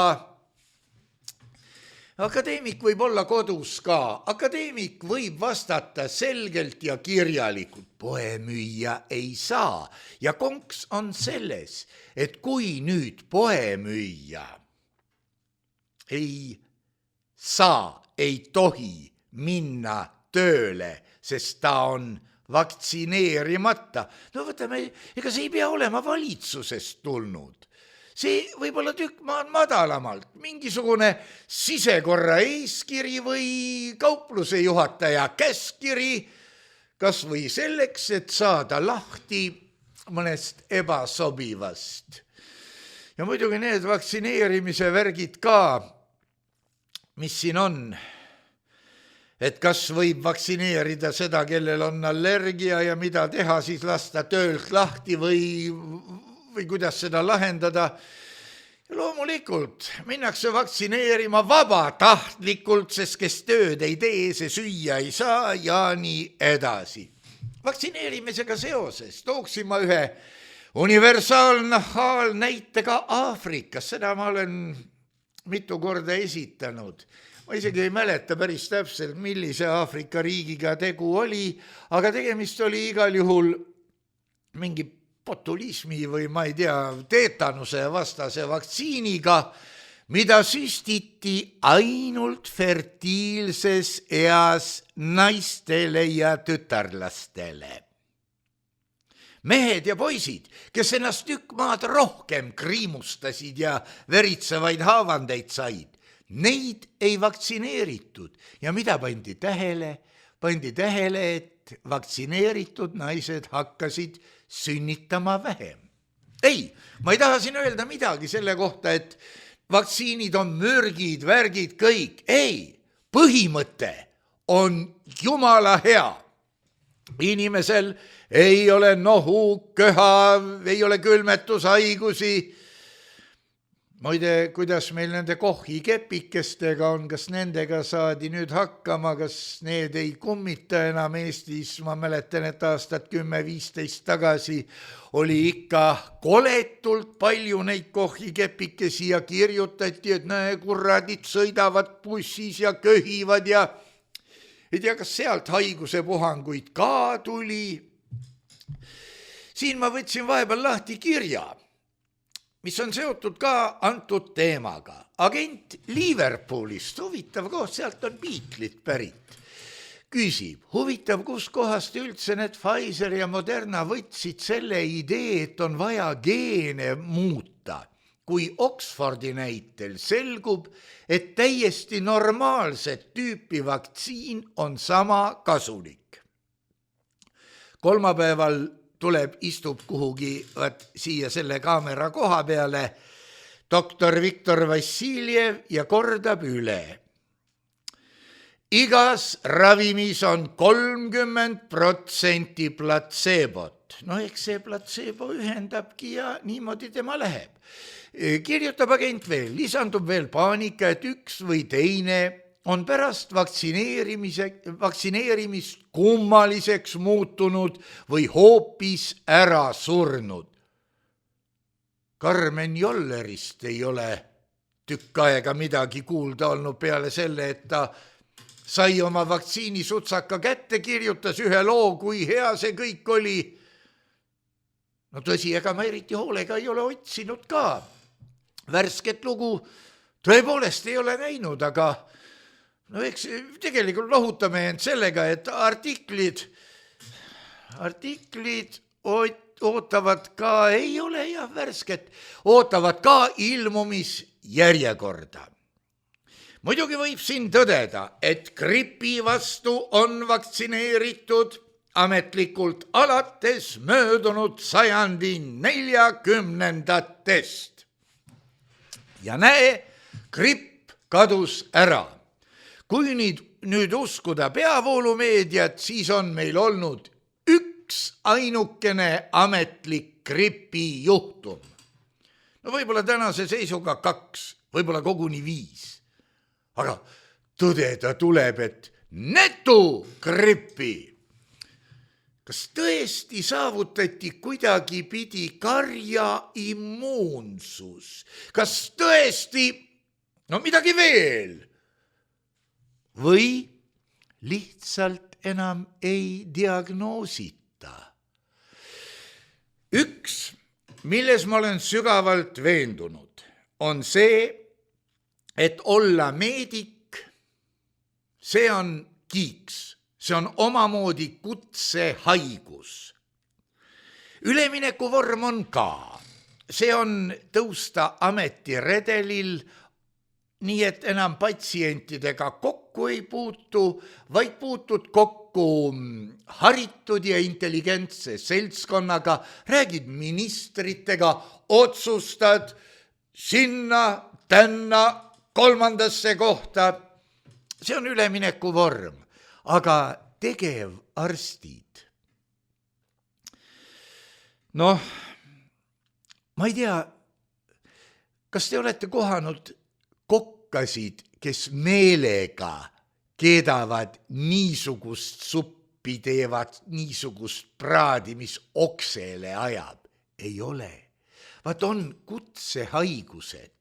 Akadeemik võib olla kodus ka, akadeemik võib vastata selgelt ja kirjalikult, poemüüja ei saa. Ja konks on selles, et kui nüüd poemüüja ei saa, ei tohi minna tööle, sest ta on vaktsineerimata, no võtame, ega see ei pea olema valitsusest tulnud. See võib olla tükk maad madalamalt, mingisugune sisekorra eeskiri või kaupluse juhataja käskiri, kas või selleks, et saada lahti mõnest ebasobivast. Ja muidugi need vaktsineerimise värgid ka, mis siin on, et kas võib vaktsineerida seda, kellel on allergia ja mida teha, siis lasta töölt lahti või kuidas seda lahendada. Ja loomulikult minnakse vaktsineerima vabatahtlikult, sest kes tööd ei tee, see süüa ei saa ja nii edasi. Vaktsineerimisega seoses tooksin ma ühe universaalnäite ka Aafrikas, seda ma olen mitu korda esitanud. Ma isegi ei mäleta päris täpselt, millise Aafrika riigiga tegu oli, aga tegemist oli igal juhul mingi botulismi või ma ei tea, teetanuse vastase vaktsiiniga, mida süstiti ainult fertiilses eas naistele ja tütarlastele. Mehed ja poisid, kes ennast tükk maad rohkem kriimustasid ja veritsevaid haavandeid said, neid ei vaktsineeritud ja mida pandi tähele? Pandi tähele, et vaktsineeritud naised hakkasid sünnitama vähem. Ei, ma ei taha siin öelda midagi selle kohta, et vaktsiinid on mürgid, värgid, kõik. Ei, põhimõte on jumala hea. Inimesel ei ole nohu, köha, ei ole külmetushaigusi. Muide, kuidas meil nende kohikepikestega on, kas nendega saadi nüüd hakkama, kas need ei kummita enam Eestis? Ma mäletan, et aastat 10-15 tagasi oli ikka koletult palju neid kohikepikesi ja kirjutati, et näe, kurradid sõidavad bussis ja köhivad ja ei tea, kas sealt haiguse puhanguid ka tuli. Siin ma võtsin vahepeal lahti kirja, mis on seotud ka antud teemaga. Agent Liverpoolist, huvitav koht, sealt on Beatlesid pärit, küsib, huvitav, kus kohast üldse need Pfizer ja Moderna võtsid selle idee, et on vaja geene muuta, kui Oxfordi näitel selgub, et täiesti normaalset tüüpi vaktsiin on sama kasulik. Kolmapäeval tuleb, istub kuhugi siia selle kaamera koha peale doktor Viktor Vassiljev ja kordab üle. Igas ravimis on 30% platseebot. No eks see platseebo ühendabki ja niimoodi tema läheb. Kirjutab agent veel, lisandub veel paanika, et üks või teine on pärast vaktsineerimist kummaliseks muutunud või hoopis ära surnud. Karmen Jollerist ei ole tükk aega midagi kuulda olnud peale selle, et ta sai oma vaktsiinisutsaka kätte, kirjutas ühe loo, kui hea see kõik oli. No tõsi, ega ma eriti hoolega ei ole otsinud ka. Värsket lugu tõepoolest ei ole näinud, aga no eks tegelikult lohutame end sellega, et artiklid ootavad ka, ei ole jah värsket, ootavad ka ilmumisjärjekorda. Muidugi võib siin tõdeda, et gripi vastu on vaktsineeritud ametlikult alates möödunud sajandi 40-ndatest. Ja näe, gripp kadus ära. Kui nüüd uskuda peavoolumeediat, siis on meil olnud üks ainukene ametlik gripi juhtum. No võib-olla tänase seisuga 2, võib-olla koguni 5. Aga tõdeda tuleb, et netu gripi. Kas tõesti saavutati kuidagi pidi karja immuunsus? Kas tõesti, no midagi veel? Või lihtsalt enam ei diagnoosita? Üks, milles ma olen sügavalt veendunud, on see, et olla meedik, see on kiiks, see on omamoodi kutsehaigus. Üleminekuvorm on ka, see on tõusta ametiredelil, nii et enam patsientidega kokku ei puutu, vaid puutud kokku haritud ja intelligentse seltskonnaga, räägid ministritega, otsustad sinna, tänna, 3. kohta. See on üleminekuvorm, aga tegevarstid. Noh, ma ei tea, kas te olete kohanud kokkasid, kes meelega keedavad niisugust suppi, teevad niisugust praadi, mis oksele ajab? Ei ole. Vaat on kutsehaigused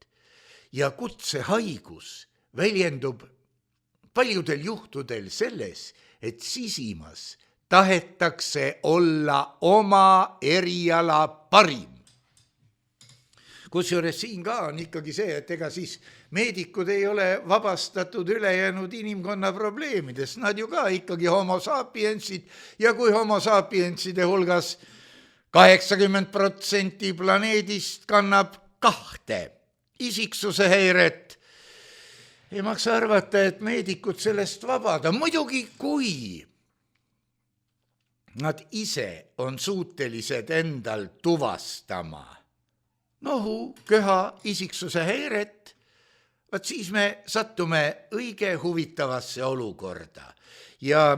ja kutsehaigus väljendub paljudel juhtudel selles, et sisimas tahetakse olla oma eriala parim. Kusjuures siin ka on ikkagi see, et ega siis meedikud ei ole vabastatud ülejäänud inimkonna probleemidest. Nad ju ka ikkagi homo sapiensid ja kui homo sapienside hulgas 80% planeedist kannab 2 isiksuse häiret, ei maksa arvata, et meedikud sellest vabada. Muidugi, kui nad ise on suutelised endal tuvastama nohu, köha, isiksuse häiret, vaat siis me sattume õige huvitavasse olukorda. Ja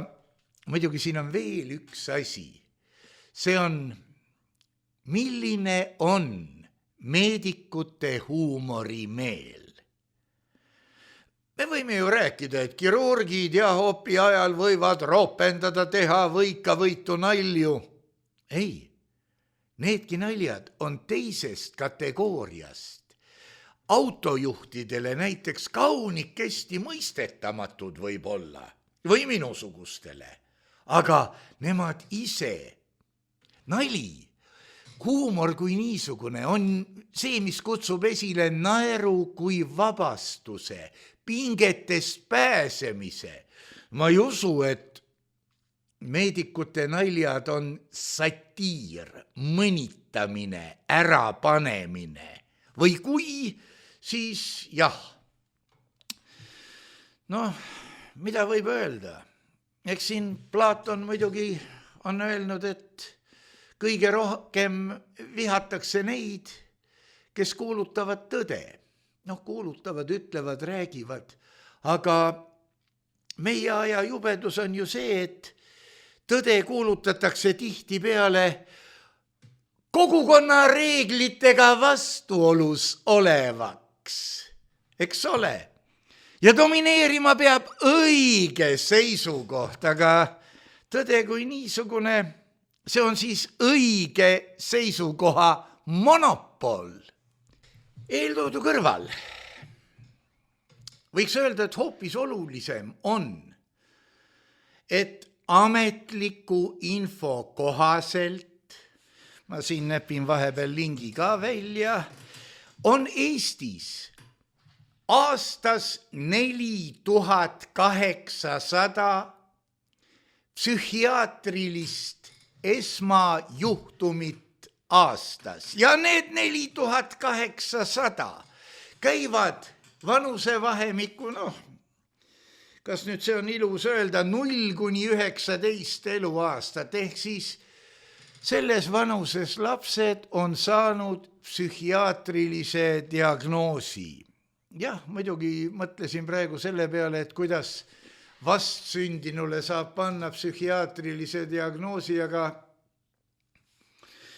muidugi siin on veel üks asi. See on, milline on meedikute huumorimeel. Me võime ju rääkida, et kirurgid ja opi ajal võivad ropendada, teha võika-võitu nalju. Ei, needki naljad on teisest kategooriast. Autojuhtidele näiteks kaunikesti mõistetamatud võib olla või minusugustele, aga nemad ise, nali, huumor kui niisugune on see, mis kutsub esile naeru kui vabastuse, pingetest pääsemise. Ma ei usu, et meedikute naljad on satiir, mõnitamine, ärapanemine või kui, siis jah. Noh, mida võib öelda? Eks siin Platon muidugi on öelnud, et kõige rohkem vihatakse neid, kes kuulutavad tõde. Kuulutavad, ütlevad, räägivad, aga meie aja jubedus on ju see, et tõde kuulutatakse tihtipeale kogukonna reeglitega vastuolus olevaks, eks ole. Ja domineerima peab õige seisukoht, aga tõde kui niisugune, see on siis õige seisukoha monopol. Eeltoodu kõrval võiks öelda, et hoopis olulisem on, et ametliku info kohaselt, ma siin näpin vahepeal lingi ka välja, on Eestis aastas 4800 psühhiaatrilist esmajuhtumit aastas ja need 4800 käivad vanusevahemikku, kas nüüd see on ilus öelda, 0–19 eluaastat, ehk siis selles vanuses lapsed on saanud psühhiaatrilise diagnoosi. Jah, muidugi mõtlesin praegu selle peale, et kuidas vastsündinule saab panna psühhiaatrilise diagnoosi, aga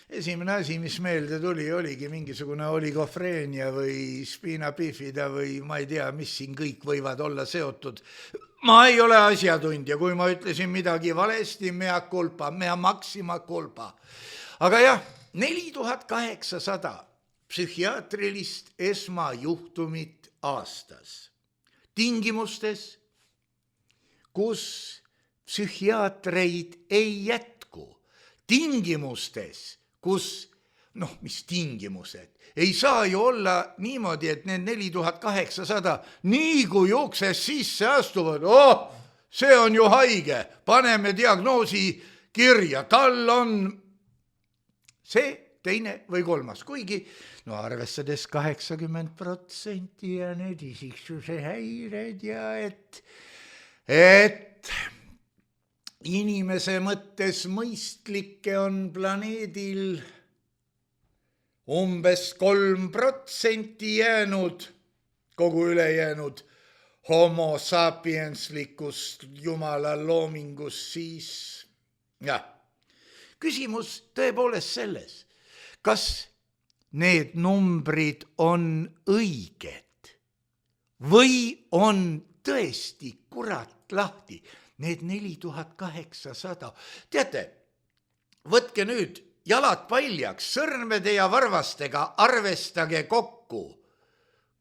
esimene asi, mis meelde tuli, oligi mingisugune oligofreenia või spina bifida või ma ei tea, mis siin kõik võivad olla seotud. Ma ei ole asjatundja, kui ma ütlesin midagi valesti, mea culpa, mea maxima culpa. Aga jah, 4800 psühhiaatrilist esmajuhtumit aastas. Tingimustes, kus psühhiaatreid ei jätku. Tingimustes, kus, mis tingimused, ei saa ju olla niimoodi, et need 4800 nii kui jookses sisse astuvad, see on ju haige, paneme diagnoosi kirja, tal on see, teine või kolmas, kuigi arvestades 80% ja need isiksuse häired ja et inimese mõttes mõistlikke on planeedil umbes 3% jäänud, kogu ülejäänud homo sapienslikust jumala loomingust, siis küsimus tõepoolest selles, kas need numbrid on õiged või on tõesti kurat lahti need 4800. Teate, võtke nüüd jalad paljaks, sõrmede ja varvastega arvestage kokku,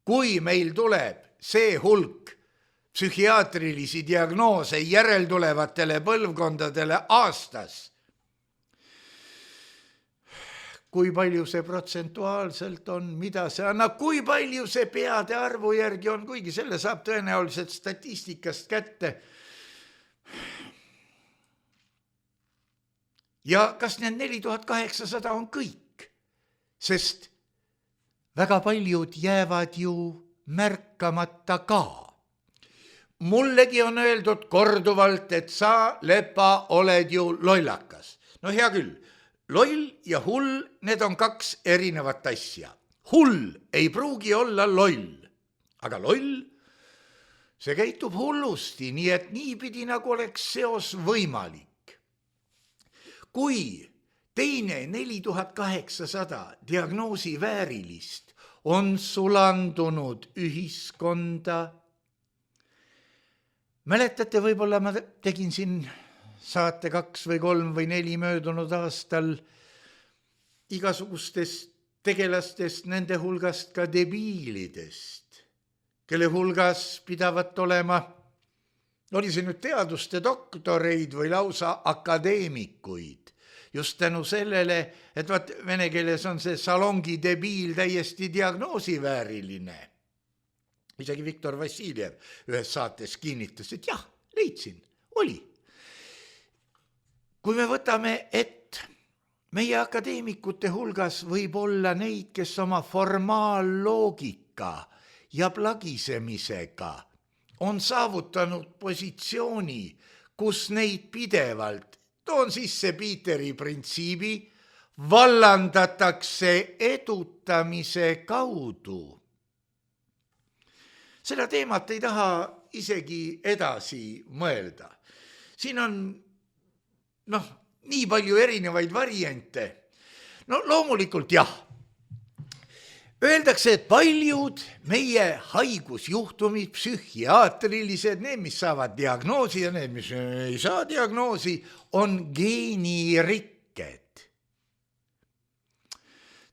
kui meil tuleb see hulk psühhiaatrilisi diagnoose järeltulevatele põlvkondadele aastas. Kui palju see protsentuaalselt on, mida see annab, kui palju see peade arvu järgi on, kuigi selle saab tõenäoliselt statistikast kätte. Ja kas need 4800 on kõik? Sest väga paljud jäävad ju märkamata ka. Mullegi on öeldud korduvalt, et sa, Lepa, oled ju lollakas. Hea küll. Loll ja hull, need on kaks erinevat asja. Hull ei pruugi olla loll, aga loll, see käitub hullusti, nii et niipidi nagu oleks seos võimalik. Kui teine 4800 diagnoosi väärilist on sulandunud ühiskonda, mäletate, võib-olla ma tegin siin saate 2 või 3 või 4 möödunud aastal igasugustest tegelastest, nende hulgast ka debiilidest, kelle hulgas pidavat olema, oli see nüüd teaduste doktoreid või lausa akadeemikuid, just tänu sellele, et vene keeles on see salongi debiil täiesti diagnoosivääriline. Isegi Viktor Vassiljev ühes saates kinnitas, et jah, leidsin, oli. Kui me võtame, et meie akadeemikute hulgas võib olla neid, kes oma formaalloogika ja plagisemisega on saavutanud positsiooni, kus neid pidevalt, toon sisse Peteri printsiibi, vallandatakse edutamise kaudu. Seda teemat ei taha isegi edasi mõelda. Siin on nii palju erinevaid variante. No loomulikult jah. Öeldakse, et paljud meie haigusjuhtumid, psühhiaatrilised, need, mis saavad diagnoosi ja need, mis ei saa diagnoosi, on geenirikked.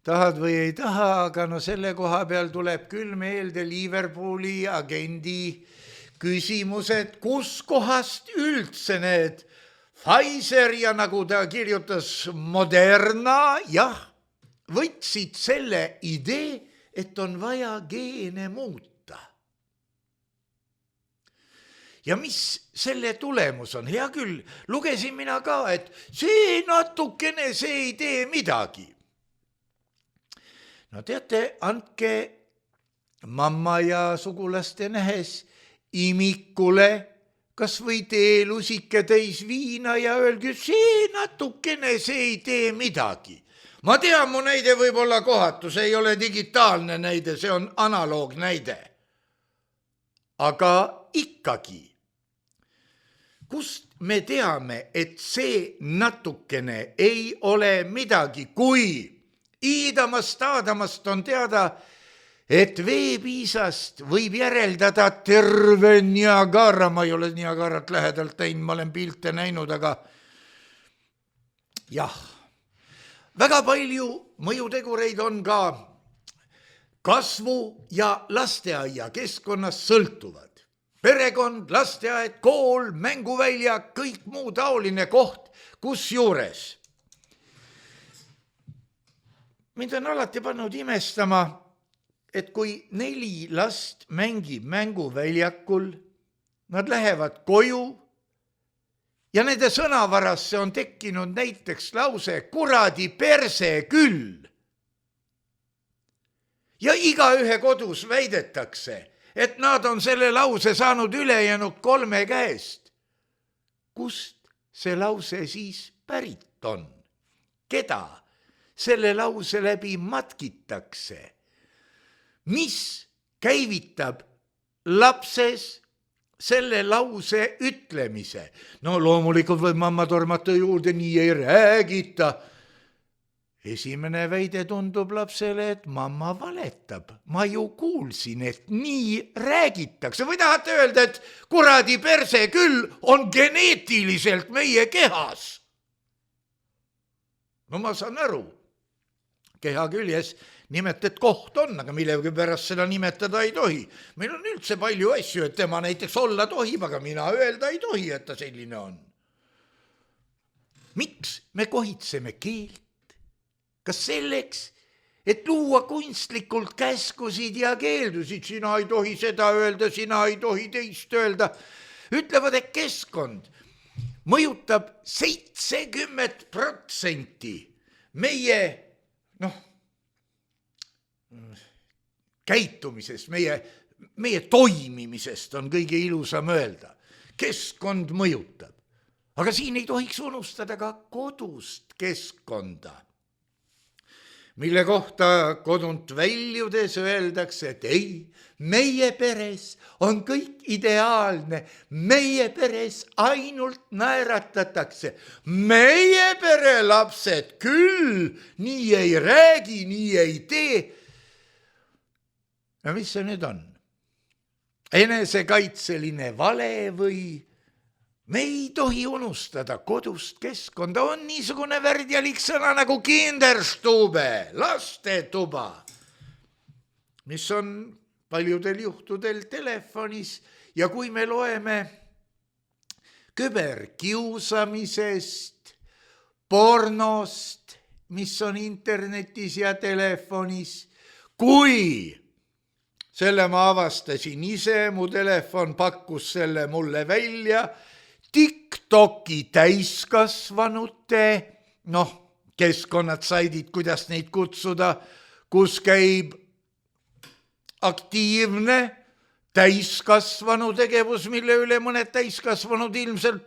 Tahad või ei taha, aga selle koha peal tuleb küll meelde Liverpooli agendi küsimused, kus kohast üldse need Pfizer ja nagu ta kirjutas Moderna, jah, võtsid selle idee, et on vaja geene muuta. Ja mis selle tulemus on? Hea küll, lugesin mina ka, et see natukene, see ei tee midagi. No teate, andke mamma ja sugulaste nähes imikule kas või teelusike täis viina ja öelge, see natukene, see ei tee midagi. Ma tean, mu näide võib olla kohatu, see ei ole digitaalne näide, see on analoognäide. Aga ikkagi, kust me teame, et see natukene ei ole midagi, kui Iidamast on teada, et veepiisast võib järeldada terve Niagara, ma ei ole Niagarat lähedalt näinud, ma olen pilte näinud, aga jah, väga palju mõjutegureid on ka kasvu ja lasteaia keskkonnas sõltuvad. Perekond, lasteaed, kool, mänguvälja, kõik muu taoline koht, kus juures. Mind on alati pannud imestama, et kui 4 last mängib mänguväljakul, nad lähevad koju ja nende sõnavarasse on tekkinud näiteks lause kuradi perse küll. Ja igaühe kodus väidetakse, et nad on selle lause saanud ülejäänud 3 käest. Kust see lause siis pärit on? Keda selle lause läbi matkitakse? Mis käivitab lapses selle lause ütlemise? No loomulikult võib mamma tormata juurde, nii ei räägita. Esimene väide tundub lapsele, et mamma valetab. Ma ju kuulsin, et nii räägitakse. Või tahate öelda, et kuradi perse küll on geneetiliselt meie kehas? No ma saan aru, keha küljes nimetet koht on, aga millegi pärast seda nimetada ei tohi. Meil on üldse palju asju, et tema näiteks olla tohib, aga mina öelda ei tohi, et ta selline on. Miks me kohitseme keelt? Kas selleks, et luua kunstlikult käskusid ja keeldusid? Sina ei tohi seda öelda, sina ei tohi teist öelda. Ütlevad, et keskkond mõjutab 70% meie käitumisest, meie toimimisest on kõige ilusam öelda. Keskkond mõjutab. Aga siin ei tohiks unustada ka kodust keskkonda, mille kohta kodunt väljudes öeldakse, et ei, meie peres on kõik ideaalne, meie peres ainult naeratatakse, meie pere lapsed küll nii ei räägi, nii ei tee. Ja mis see nüüd on? Enesekaitseline vale või? Me ei tohi unustada kodust keskkonda, on niisugune värdjalik sõna nagu kinderstube, lastetuba, mis on paljudel juhtudel telefonis ja kui me loeme küberkiusamisest, pornost, mis on internetis ja telefonis, kui selle ma avastasin ise, mu telefon pakkus selle mulle välja, TikToki täiskasvanute, keskkonnad, saidid, kuidas neid kutsuda, kus käib aktiivne täiskasvanu tegevus, mille üle mõned täiskasvanud ilmselt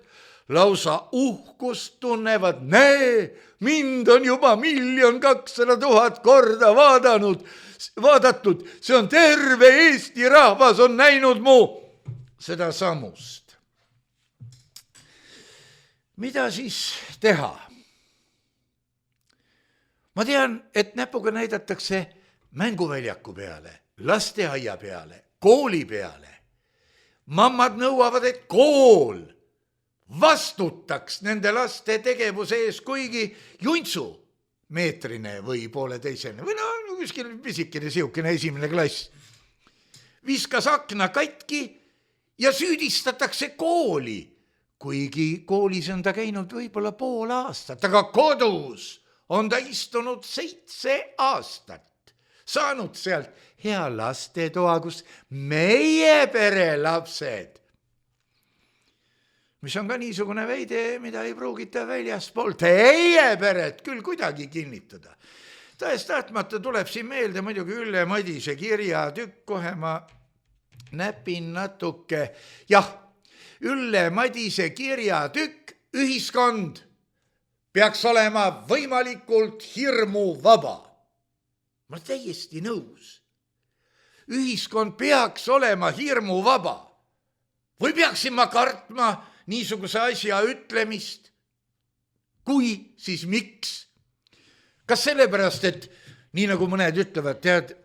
lausa uhkust tunnevad, näe, mind on juba 1 200 000 korda vaadatud, see on terve Eesti rahvas on näinud mu seda samust. Mida siis teha? Ma tean, et näpuga näidatakse mänguväljaku peale, lasteaia peale, kooli peale. Mammad nõuavad, et kool vastutaks nende laste tegevuse ees, kuigi juntsu meetrine või 1,5 või kuskil pisikene siukene 1. klass viskas akna katki ja süüdistatakse kooli, kuigi koolis on ta käinud võib-olla 5 aastat, aga kodus on ta istunud 7 aastat, saanud sealt hea lastetoa, kus meie pere lapsed, mis on ka niisugune väide, mida ei pruugita väljaspool teie peret küll kuidagi kinnitada. Tahes-tahtmata tuleb siin meelde muidugi Ülle Madise kirjatükk, kohe ma näpin natuke. Jah, Ülle Madise kirjatükk, ühiskond peaks olema võimalikult hirmuvaba. Ma täiesti nõus. Ühiskond peaks olema hirmuvaba. Või peaksin ma kartma niisuguse asja ütlemist? Kui, siis miks? Kas sellepärast, et nii nagu mõned ütlevad, tead,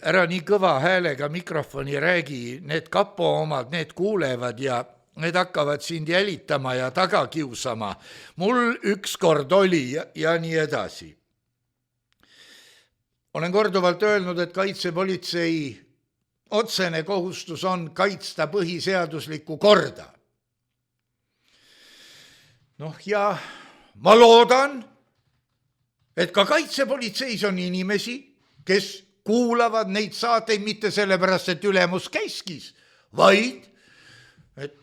ära nii kõva häälega mikrofoni räägi, need kapo omad, need kuulevad ja need hakkavad sind jälitama ja taga kiusama. Mul ükskord oli ja nii edasi. Olen korduvalt öelnud, et kaitsepolitsei otsene kohustus on kaitsta põhiseaduslikku korda. Ja ma loodan, et ka kaitsepolitseis on inimesi, kes kuulavad neid saateid mitte sellepärast, et ülemus käskis, vaid et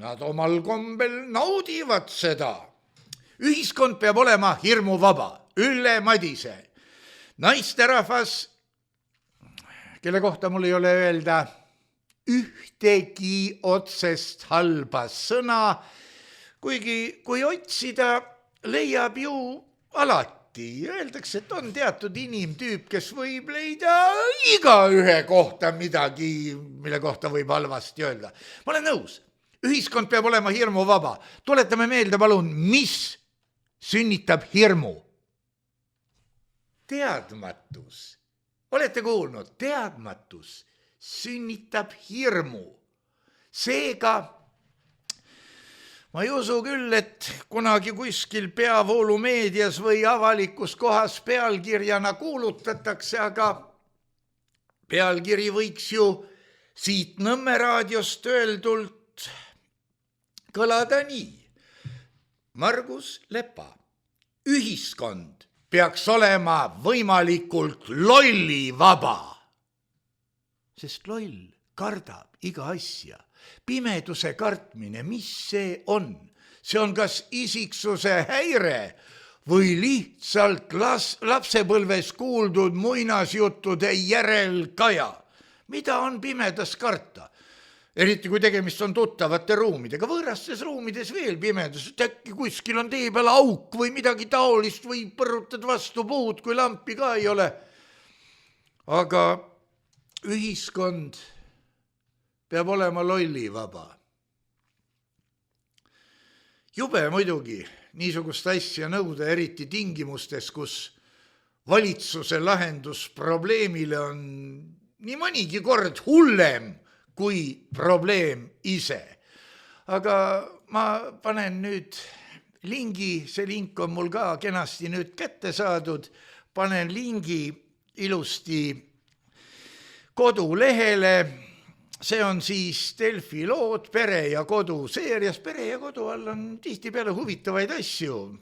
nad omal kombel naudivad seda. Ühiskond peab olema hirmuvaba. Ülle Madise, naisterahvas, kelle kohta mul ei ole öelda ühtegi otsest halba sõna, kuigi kui otsida, leiab ju alati. Öeldakse, et on teatud inimtüüp, kes võib leida igaühe kohta midagi, mille kohta võib halvasti öelda. Ma olen nõus. Ühiskond peab olema hirmuvaba. Tuletame meelde, palun, mis sünnitab hirmu? Teadmatus. Olete kuulnud? Teadmatus sünnitab hirmu. Seega ma ei usu küll, et kunagi kuskil peavoolumeedias või avalikus kohas pealkirjana kuulutatakse, aga pealkiri võiks ju siit Nõmme raadiost öeldult kõlada nii. Margus Lepa, ühiskond peaks olema võimalikult lollivaba, sest loll kardab iga asja. Pimeduse kartmine, mis see on? See on kas isiksuse häire või lihtsalt lapsepõlves kuuldud muinasjuttude järelkaja. Mida on pimedas karta? Eriti kui tegemist on tuttavate ruumidega, võõrastes ruumides veel pimedus, äkki kuskil on tee peal auk või midagi taolist või põrutad vastu puud, kui lampi ka ei ole. Aga ühiskond peab olema lollivaba. Jube muidugi niisugust asja nõuda, eriti tingimustes, kus valitsuse lahendus probleemile on nii mõnigi kord hullem kui probleem ise. Aga ma panen nüüd lingi, see link on mul ka kenasti nüüd kätte saadud, panen lingi ilusti kodulehele. See on siis Delfi lood Pere ja kodu seerias. Pere ja kodu all on tihtipeale huvitavaid asju.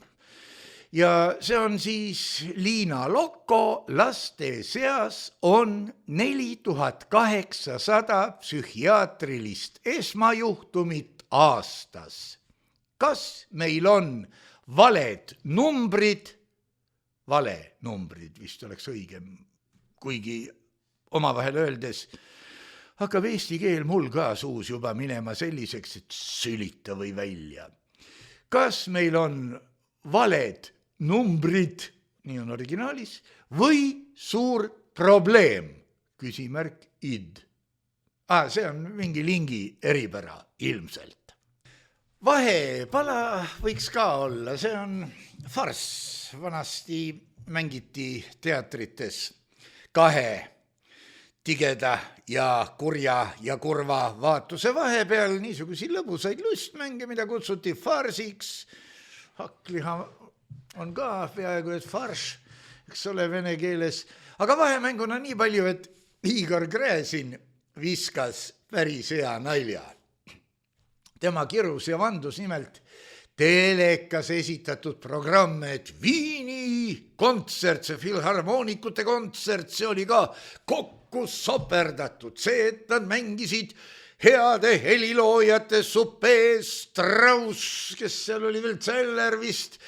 Ja see on siis Liina Lokko, laste seas on 4800 psühhiaatrilist esmajuhtumit aastas. Kas meil on valed numbrid? Vale numbrid vist oleks õigem, kuigi omavahel öeldes hakkab eesti keel mul ka suus juba minema selliseks, et sülita või välja. kas meil on valed numbrid, nii on originaalis, või suur probleem, küsimärk id. See on mingi lingi eripära ilmselt. Vahepala võiks ka olla, see on farss. Vanasti mängiti teatrites kahe tigeda ja kurja ja kurva vaatuse vahepeal niisugusi lõbusaid lustmänge, mida kutsuti farsiks. Hakkliha on ka peaaegu et farš, eks ole, vene keeles. Aga vahemänguna nii palju, et Igor Gräzin viskas päris hea nalja. Tema kirus ja vandus nimelt telekas esitatud programm, et Viini kontsert, see filharmoonikute kontsert, see oli ka kokku soperdatud. See, et nad mängisid heade heliloojate Supee, Strauss, kes seal oli veel Zeller vist,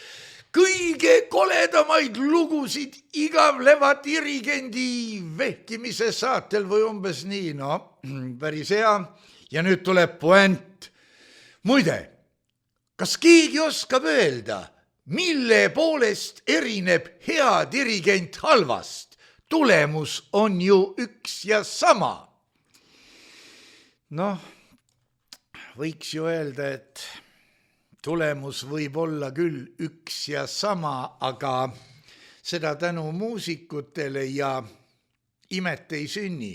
kõige koledamaid lugusid igavleva dirigendi vehkimise saatel või umbes nii, no päris hea. Ja nüüd tuleb puent. Muide, kas keegi oskab öelda, mille poolest erineb hea dirigent halvast? Tulemus on ju üks ja sama. Noh, võiks ju öelda, et tulemus võib olla küll üks ja sama, aga seda tänu muusikutele ja imet ei sünni.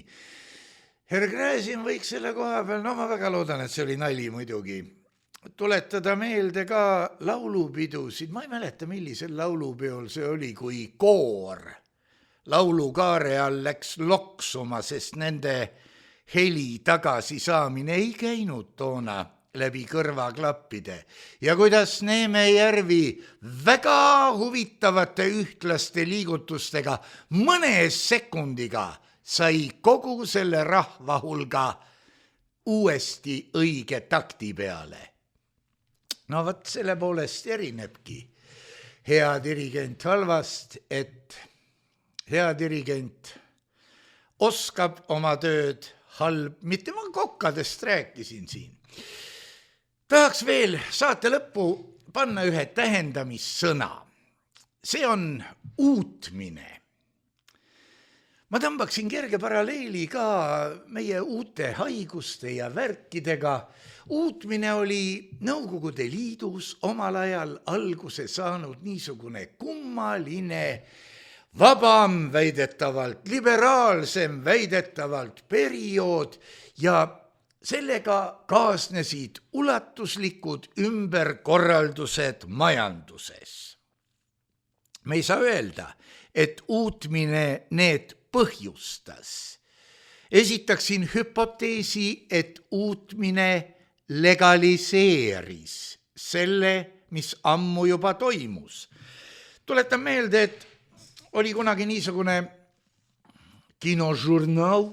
Herr Gräzin võiks selle koha peal, no ma väga loodan, et see oli nali muidugi, tuletada meelde ka laulupidusid. Ma ei mäleta, millisel laulupeol see oli, kui koor laulukaare all läks loksuma, sest nende heli tagasisaamine ei käinud toona läbi kõrvaklappide. Ja kuidas Neeme Järvi väga huvitavate ühtlaste liigutustega mõne sekundiga sai kogu selle rahva hulga uuesti õige takti peale. No võt selle poolest erinebki hea dirigent halvast, et hea dirigent oskab oma tööd halb, mitte ma kokkadest rääkisin siin. Tahaks veel saate lõppu panna ühe tähendamissõna. See on uutmine. Ma tõmbaksin kerge paralleeli ka meie uute haiguste ja värkidega. Uutmine oli Nõukogude Liidus omal ajal alguse saanud niisugune kummaline, vabam väidetavalt, liberaalsem väidetavalt periood ja sellega kaasnesid ulatuslikud ümberkorraldused majanduses. Me ei saa öelda, et uutmine need põhjustas. Esitaksin hüpoteesi, et uutmine legaliseeris selle, mis ammu juba toimus. Tuletan meelde, et oli kunagi niisugune kinožurnaal,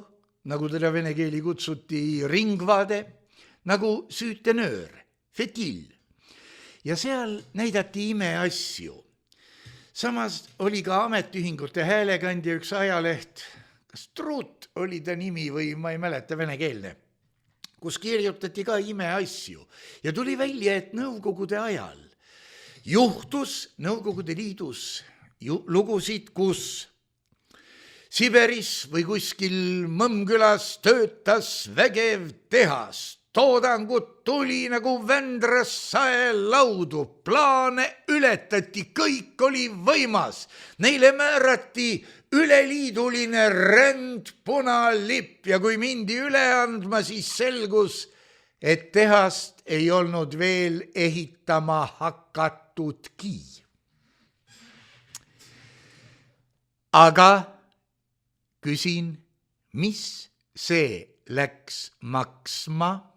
nagu teda vene keeli kutsuti, Ringvaade, nagu Süütenöör, Fetil. Ja seal näidati imeasju. Samas oli ka ametiühingute häälekandja üks ajaleht, kas Truut oli ta nimi või ma ei mäleta, venekeelne, kus kirjutati ka imeasju. Ja tuli välja, et Nõukogude ajal juhtus Nõukogude Liidus lugusid, kus Siberis või kuskil Mõmmkülas töötas vägev tehas. Toodangut tuli nagu Vändras saelaudu, plaane ületati, kõik oli võimas. Neile määrati üleliiduline rändpunalipp ja kui mindi üle andma, siis selgus, et tehast ei olnud veel ehitama hakatudki. Aga küsin, mis see läks maksma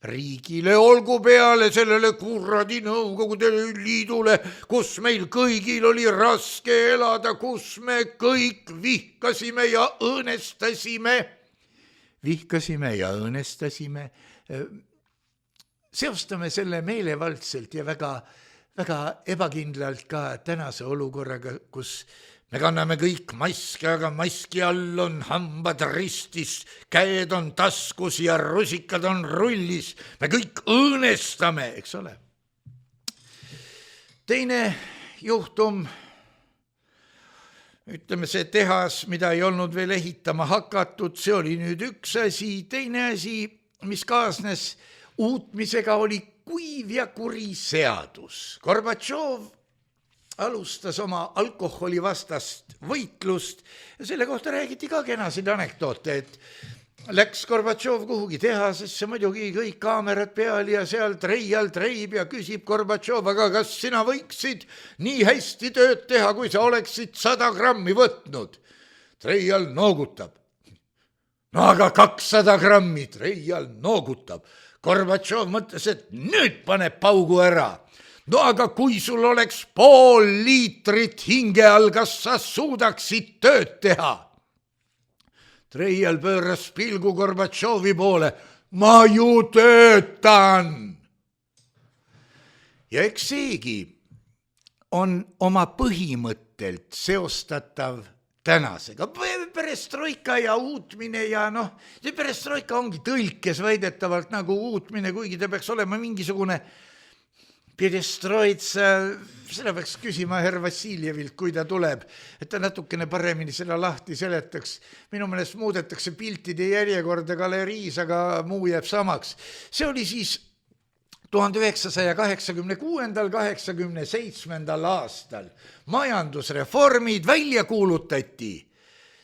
riigile, olgu peale sellele kuradi Nõukogude Liidule, kus meil kõigil oli raske elada, kus me kõik vihkasime ja õõnestasime. Seostame selle meelevaldselt ja väga ebakindlalt ka tänase olukorraga, kus me kanname kõik maski, aga maski all on hambad ristis, käed on taskus ja rusikad on rullis. Me kõik õõnestame, eks ole. Teine juhtum, ütleme see tehas, mida ei olnud veel ehitama hakatud, see oli nüüd üks asi. Teine asi, mis kaasnes uutmisega, oli kuiv ja kuri seadus. Gorbatšov alustas oma alkoholivastast võitlust ja selle kohta räägiti ka kenasid anekdoote, et läks Gorbatšov kuhugi tehasesse, muidugi kõik kaamerad peal ja seal treial treib ja küsib Gorbatšov, aga kas sina võiksid nii hästi tööd teha, kui sa oleksid 100 grammi võtnud? Treial noogutab. No aga 200 grammi, treial noogutab. Gorbatšov mõtles, et nüüd paneb paugu ära. No aga kui sul oleks 0,5 liitrit hinge all, kas sa suudaksid tööd teha? Treial pööras pilgu Gorbatšovi poole. Ma ju töötan! Ja eks seegi on oma põhimõttelt seostatav tänasega. Perestroika ja uutmine ja see perestroika ongi tõlkes väidetavalt nagu uutmine, kuigi ta peaks olema mingisugune perestroitsa, seda peaks küsima herr Vassiljevilt, kui ta tuleb, et ta natukene paremini seda lahti seletaks. Minu meelest muudetakse piltide järjekorda galeriis, aga muu jääb samaks. See oli siis 1986-87 aastal. Majandusreformid välja kuulutati.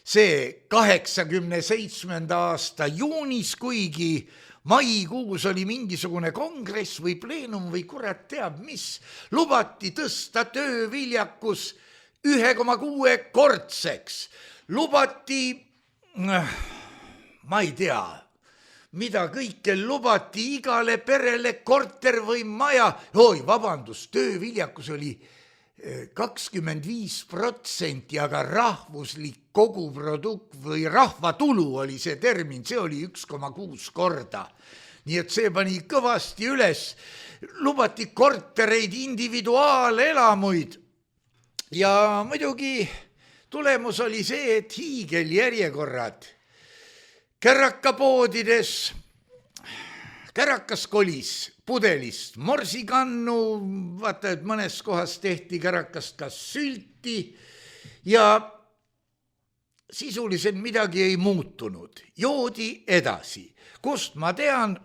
See 87. aasta juunis, kuigi maikuus oli mingisugune kongress või pleenum või kurat teab mis, lubati tõsta tööviljakus 1,6 kordseks. Lubati, ma ei tea, mida kõike lubati, igale perele korter või maja. Oi, vabandust, tööviljakus oli 25%, aga rahvuslik koguprodukt või rahvatulu oli see termin, see oli 1,6 korda. Nii et see pani kõvasti üles. Lubati kortereid, individuaalelamuid ja muidugi tulemus oli see, et hiigeljärjekorrad kärakapoodides. Kärakas kolis pudelist morsikannu, vaata, et mõnes kohas tehti kärakast ka sülti ja sisuliselt midagi ei muutunud. Joodi edasi. Kust ma tean,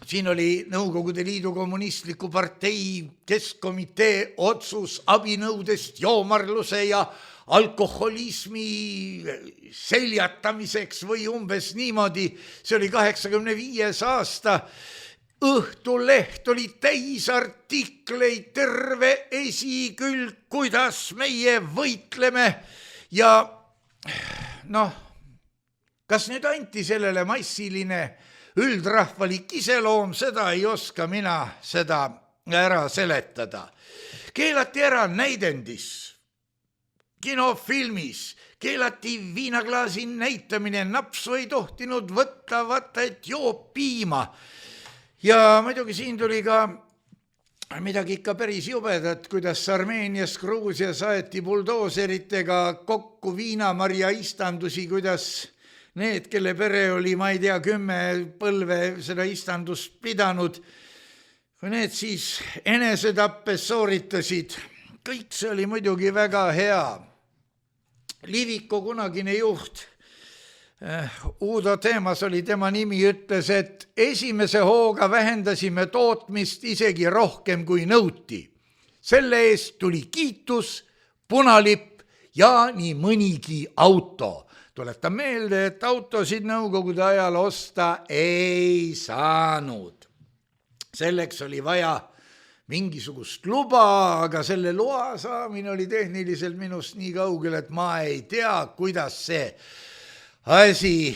siin oli Nõukogude Liidu Kommunistliku partei keskkomitee otsus abinõudest joomarluse ja alkoholismi seljatamiseks või umbes niimoodi. See oli 85. aasta. Õhtuleht oli täis artikleid, terve esikülg, kuidas meie võitleme ja kas nüüd anti sellele massiline üldrahvalik iseloom, seda ei oska mina seda ära seletada. Keelati ära näidendis, kinofilmis, keelati viinaklaasi näitamine, napsu ei tohtinud võtta, vaata, et joob piima. Ja muidugi siin tuli ka midagi ikka päris jubedat, kuidas Armeenias, Gruusias aeti buldooseritega kokku viinamarja istandusi, kuidas need, kelle pere oli, ma ei tea, 10 põlve seda istandust pidanud, kui need siis enesetappe sooritasid. Kõik see oli muidugi väga hea. Liviko kunagine juht, Uudo Teemas oli tema nimi, ütles, et esimese hooga vähendasime tootmist isegi rohkem kui nõuti. Selle eest tuli kiitus, punalipp ja nii mõnigi auto. Tuletan meelde, et autosid Nõukogude ajal osta ei saanud. Selleks oli vaja mingisugust luba, aga selle loa saamine oli tehniliselt minust nii kaugel, et ma ei tea, kuidas see asi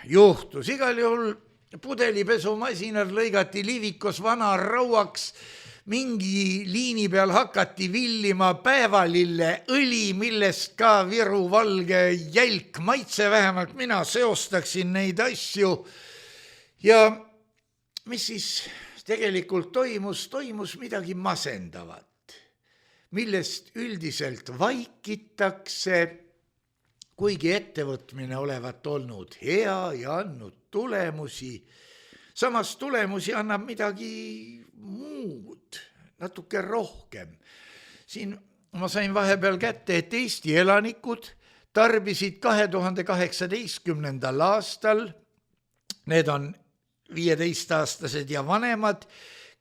juhtus. Igal juhul pudelipesumasinad lõigati Livikos vana rauaks, mingi liini peal hakati villima päevalille õli, millest ka Viru valge jälk maitse, vähemalt mina seostaksin neid asju. Ja mis siis tegelikult toimus midagi masendavat, millest üldiselt vaikitakse, kuigi ettevõtmine olevat olnud hea ja andnud tulemusi. Samas tulemusi annab midagi muud. natuke rohkem. Siin ma sain vahepeal kätte, et Eesti elanikud tarbisid 2018. aastal, need on 15-aastased ja vanemad,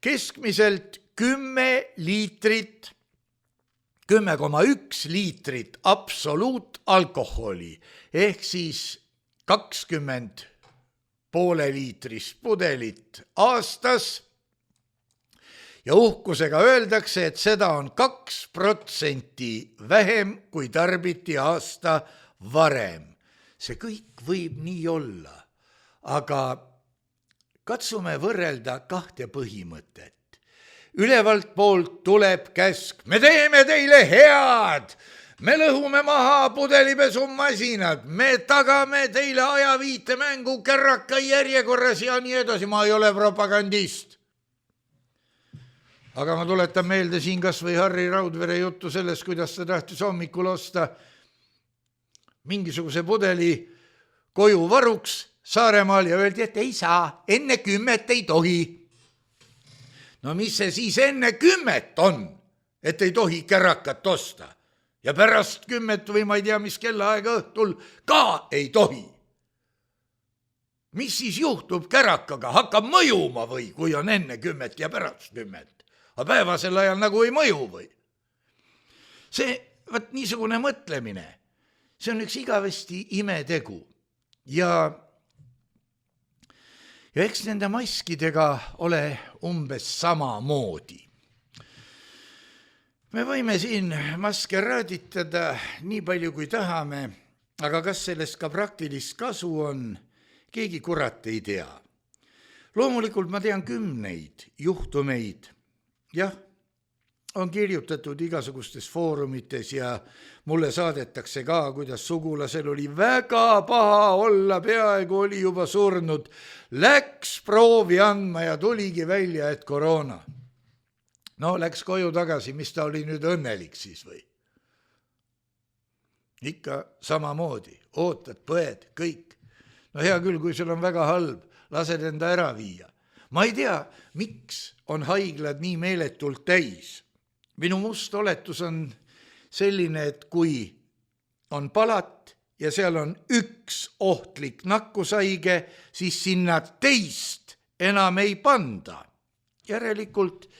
keskmiselt 10,1 liitrit absoluutalkoholi ehk siis 20 pooleliitrist pudelit aastas ja uhkusega öeldakse, et seda on 2% vähem, kui tarbiti aasta varem. See kõik võib nii olla, aga katsume võrrelda kahte põhimõtet. Ülevalt poolt tuleb käsk, me teeme teile head, me lõhume maha pudelipesumasinad, me tagame teile ajaviitemängu kärraka järjekorras ja nii edasi, ma ei ole propagandist. Aga ma tuletan meelde siin kas või Harri Raudvere juttu sellest, kuidas ta tahtis hommikul osta mingisuguse pudeli koju varuks Saaremaal ja öeldi, et ei saa, enne 10 ei tohi. No mis see siis enne 10 on, et ei tohi kärrakat osta ja pärast 10 või ma ei tea, mis kellaaega õhtul ka ei tohi. Mis siis juhtub kärakaga, hakkab mõjuma või, kui on enne 10 ja pärast 10? Aga päevasel ajal nagu ei mõju või? See, võt niisugune mõtlemine, see on üks igavesti imetegu ja eks nende maskidega ole umbes samamoodi. Me võime siin maske raaditada nii palju kui tahame, aga kas sellest ka praktilist kasu on, keegi kurat ei tea. Loomulikult ma tean 10 juhtumeid. Jah, on kirjutatud igasugustes foorumites ja mulle saadetakse ka, kuidas sugulasel oli väga paha olla, peaaegu oli juba surnud. Läks proovi andma ja tuligi välja, et koroona. No läks koju tagasi, mis ta oli nüüd õnnelik siis või? Ikka samamoodi, ootad, põed, kõik. No hea küll, kui sul on väga halb, lased enda ära viia. Ma ei tea, miks on haiglad nii meeletult täis. Minu must oletus on selline, et kui on palat ja seal on üks ohtlik nakkushaige, siis sinna teist enam ei panda. Järelikult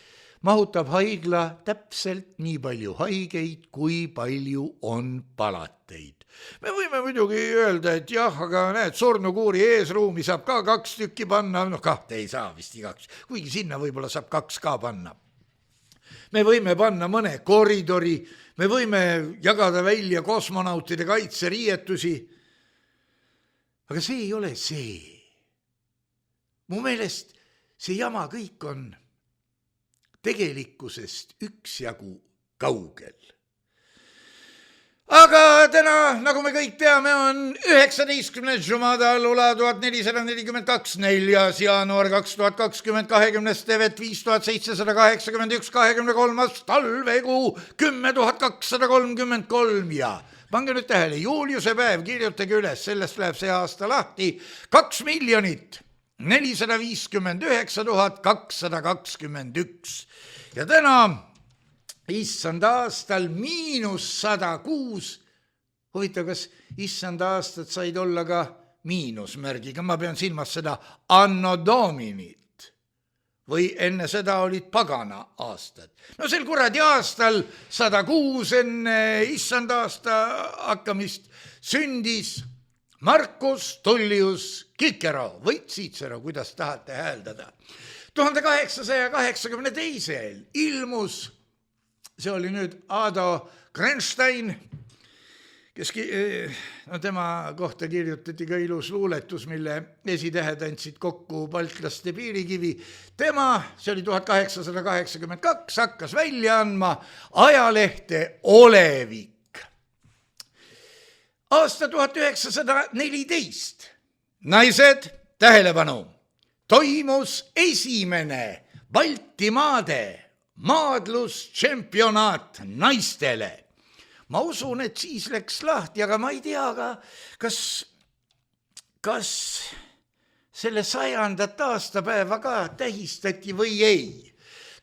mahutab haigla täpselt nii palju haigeid, kui palju on palateid. Me võime muidugi öelda, et jah, aga näed, surnukuuri eesruumi saab ka 2 tükki panna, no 2 ei saa vist igaks, kuigi sinna võib-olla saab 2 ka panna. Me võime panna mõne koridori, me võime jagada välja kosmonautide kaitseriietusi, aga see ei ole see. Mu meelest see jama kõik on tegelikkusest üksjagu kaugel. Aga täna, nagu me kõik teame, on 19. Jumada Lula 1442, 4. jaanuar 2020, 20. tevet 5781, 23. talvekuu 10,233 ja pange nüüd tähele, Juliuse päev, kirjutage üles, sellest läheb see aasta lahti, 2 459 221 ja täna issand aastal -106. Huvitav, kas issand aastad said olla ka miinusmärgiga? Ma pean silmas seda anno dominit või enne seda olid pagana aastad. No sel kuradi aastal 106 enne issand aasta hakkamist sündis Marcus Tullius Cicero või Cicero, kuidas tahate hääldada. 1882 ilmus, see oli nüüd Ado Grenstein, kes tema kohta kirjutati ka ilus luuletus, mille esitähed andsid kokku baltlaste piirikivi. Tema, see oli 1882, hakkas välja andma ajalehte Olevik. Aasta 1914. Naised, tähelepanu, toimus esimene Baltimaade maadlustšempionaat naistele. Ma usun, et siis läks lahti, aga ma ei tea, kas selle 100. aastapäeva ka tähistati või ei.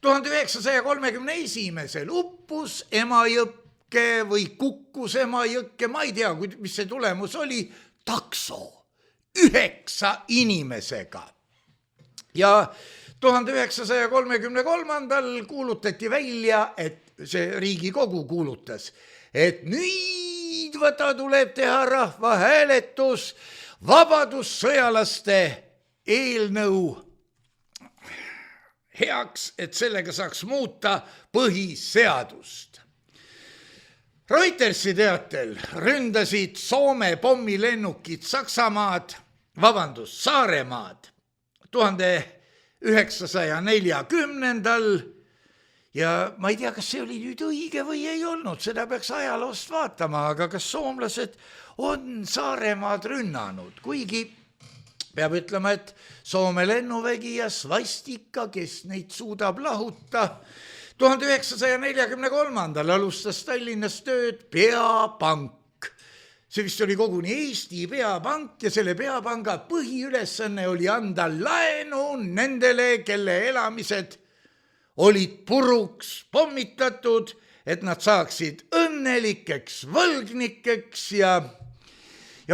1931 uppus Emajõkke või kukkus Emajõkke, ma ei tea, mis see tulemus oli, takso 9 inimesega. Ja 1933 kuulutati välja, et see Riigikogu kuulutas, et nüüd tuleb teha rahvahääletus vabadussõjalaste eelnõu heaks, et sellega saaks muuta põhiseadust. Reutersi teatel ründasid Soome pommilennukid Saaremaad 1940. Ja ma ei tea, kas see oli nüüd õige või ei olnud, seda peaks ajaloost vaatama, aga kas soomlased on Saaremaad rünnanud, kuigi peab ütlema, et Soome lennuvägi ja svastika, kes neid suudab lahuta. 1943. alustas Tallinnas tööd Peapank. See vist oli koguni Eesti Peapank ja selle Peapanga põhiülesanne oli anda laenu nendele, kelle elamised olid puruks pommitatud, et nad saaksid õnnelikeks võlgnikeks ja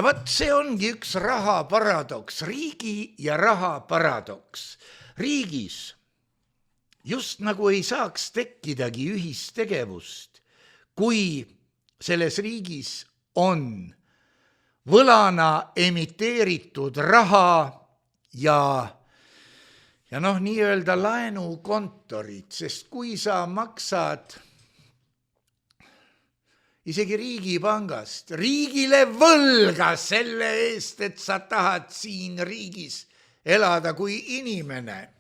vaat see ongi üks raha paradoks, riigi ja raha paradoks. Riigis just nagu ei saaks tekkidagi ühistegevust, kui selles riigis on võlana emiteeritud raha ja nii-öelda laenukontorid, sest kui sa maksad isegi riigipangast riigile võlga selle eest, et sa tahad siin riigis elada kui inimene.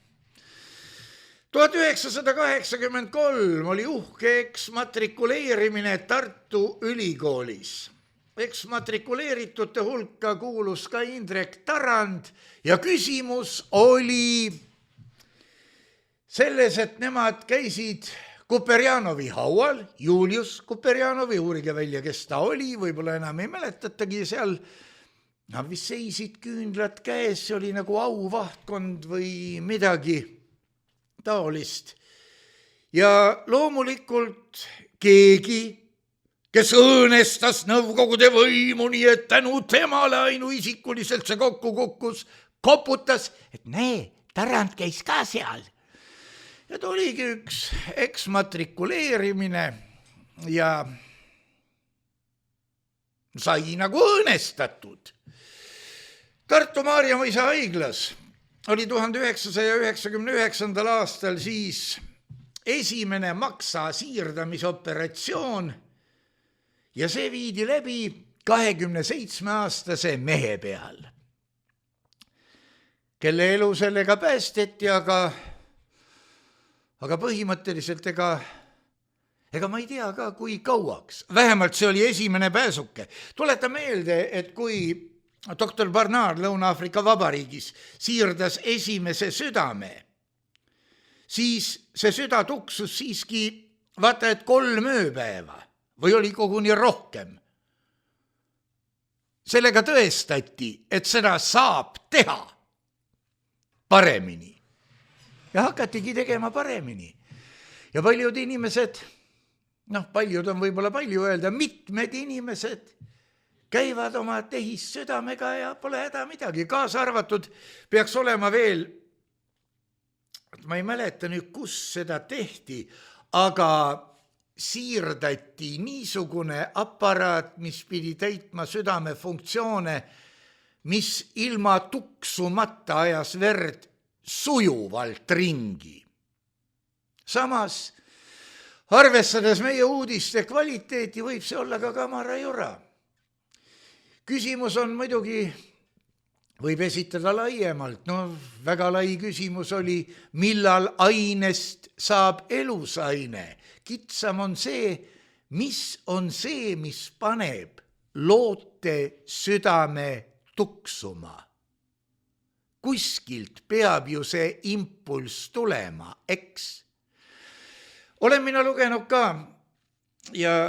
1983 oli uhke eksmatrikuleerimine Tartu Ülikoolis. Eksmatrikuleeritute hulka kuulus ka Indrek Tarand ja küsimus oli selles, et nemad käisid Kuperjanovi haual, Julius Kuperjanovi, uurige välja, kes ta oli, võib-olla enam ei mäletatagi seal. Nad vist seisid küünlad käes, see oli nagu auvahtkond või midagi taolist. Ja loomulikult keegi, kes õõnestas Nõukogude võimu, nii et tänu temale ainuisikuliselt see kokku kukkus, koputas, et näe, Tarand käis ka seal. Ja tuligi üks eksmatrikuleerimine ja sai nagu õõnestatud. Tartu Maarjamõisa haiglas oli 1999. aastal siis esimene maksa siirdamisoperatsioon ja see viidi läbi 27-aastase mehe peal, kelle elu sellega päästeti, aga põhimõtteliselt ega ma ei tea ka, kui kauaks. Vähemalt see oli esimene pääsuke. Tuleta meelde, et kui doktor Barnard Lõuna-Aafrika Vabariigis siirdas esimese südame, siis see süda tuksus siiski vaata, et 3 ööpäeva või oli koguni rohkem. Sellega tõestati, et seda saab teha paremini. Ja hakatigi tegema paremini. Ja paljud inimesed, paljud on võib-olla palju öelda, mitmed inimesed käivad oma tehissüdamega ja pole häda midagi. Kaasa arvatud peaks olema veel, ma ei mäleta nüüd, kus seda tehti, aga siirdati niisugune aparaat, mis pidi täitma südame funktsioone, mis ilma tuksumata ajas verd sujuvalt ringi. Samas, arvestades meie uudiste kvaliteeti, võib see olla ka kamara jura. Küsimus on muidugi, võib esitada laiemalt, väga lai küsimus oli, millal ainest saab elusaine. Kitsam on see, mis paneb loote südame tuksuma. Kuskilt peab ju see impulss tulema, eks? Olen mina lugenud ka ja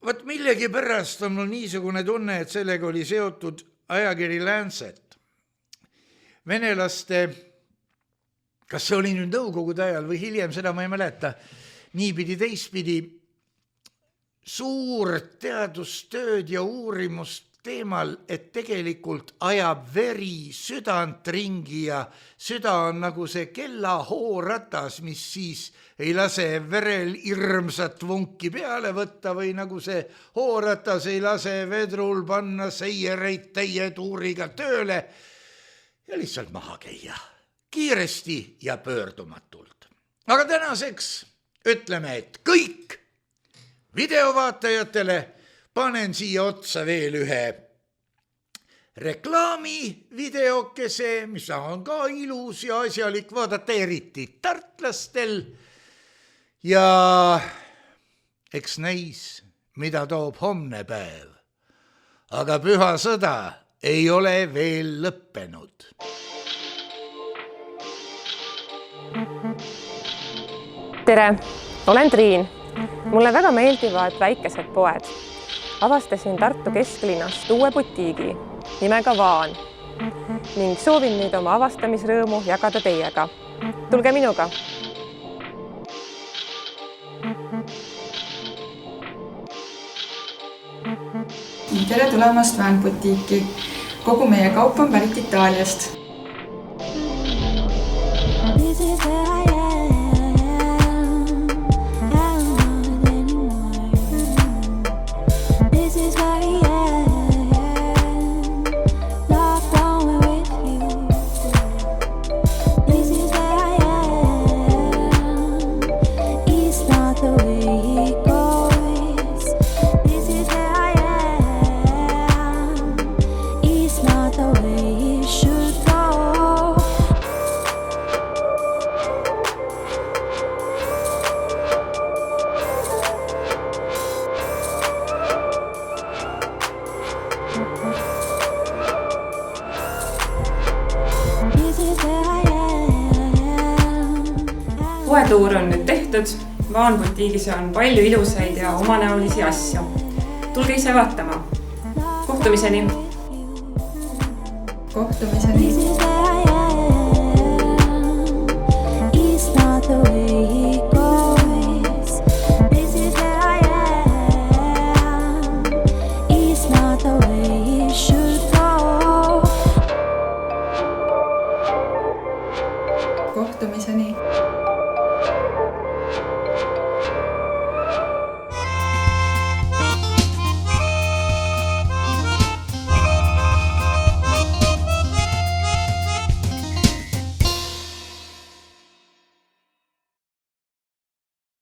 võt millegi pärast on mul niisugune tunne, et sellega oli seotud ajakiri Lancet. Venelaste kas see oli nüüd nõukogude ajal või hiljem, seda ma ei mäleta, niipidi teistpidi suur teadustööd ja uurimust teemal, et tegelikult ajab veri südant ringi ja süda on nagu see kellahooratas, mis siis ei lase verel hirmsat vunki peale võtta või nagu see hooratas ei lase vedrul panna seiereid täie tuuriga tööle ja lihtsalt maha käia kiiresti ja pöördumatult. Aga tänaseks ütleme, et kõik videovaatajatele panen siia otsa veel ühe reklaamivideokese, mis on ka ilus ja asjalik vaadata, eriti tartlastel. Ja eks näis, mida toob homne päev. Aga püha sõda ei ole veel lõppenud. Tere, olen Triin. Mulle väga meeldivad väikesed poed. Avastasin Tartu kesklinnast uue butiigi nimega Vaan ning soovin nüüd oma avastamisrõõmu jagada teiega. Tulge minuga! Tere tulemast Vaan butiiki. Kogu meie kaup on pärit Itaaliast. Poetuur on nüüd tehtud. Vaan butiigis on palju ilusaid ja omanäolisi asju. Tulge ise vaatama. Kohtumiseni! Kohtumiseni!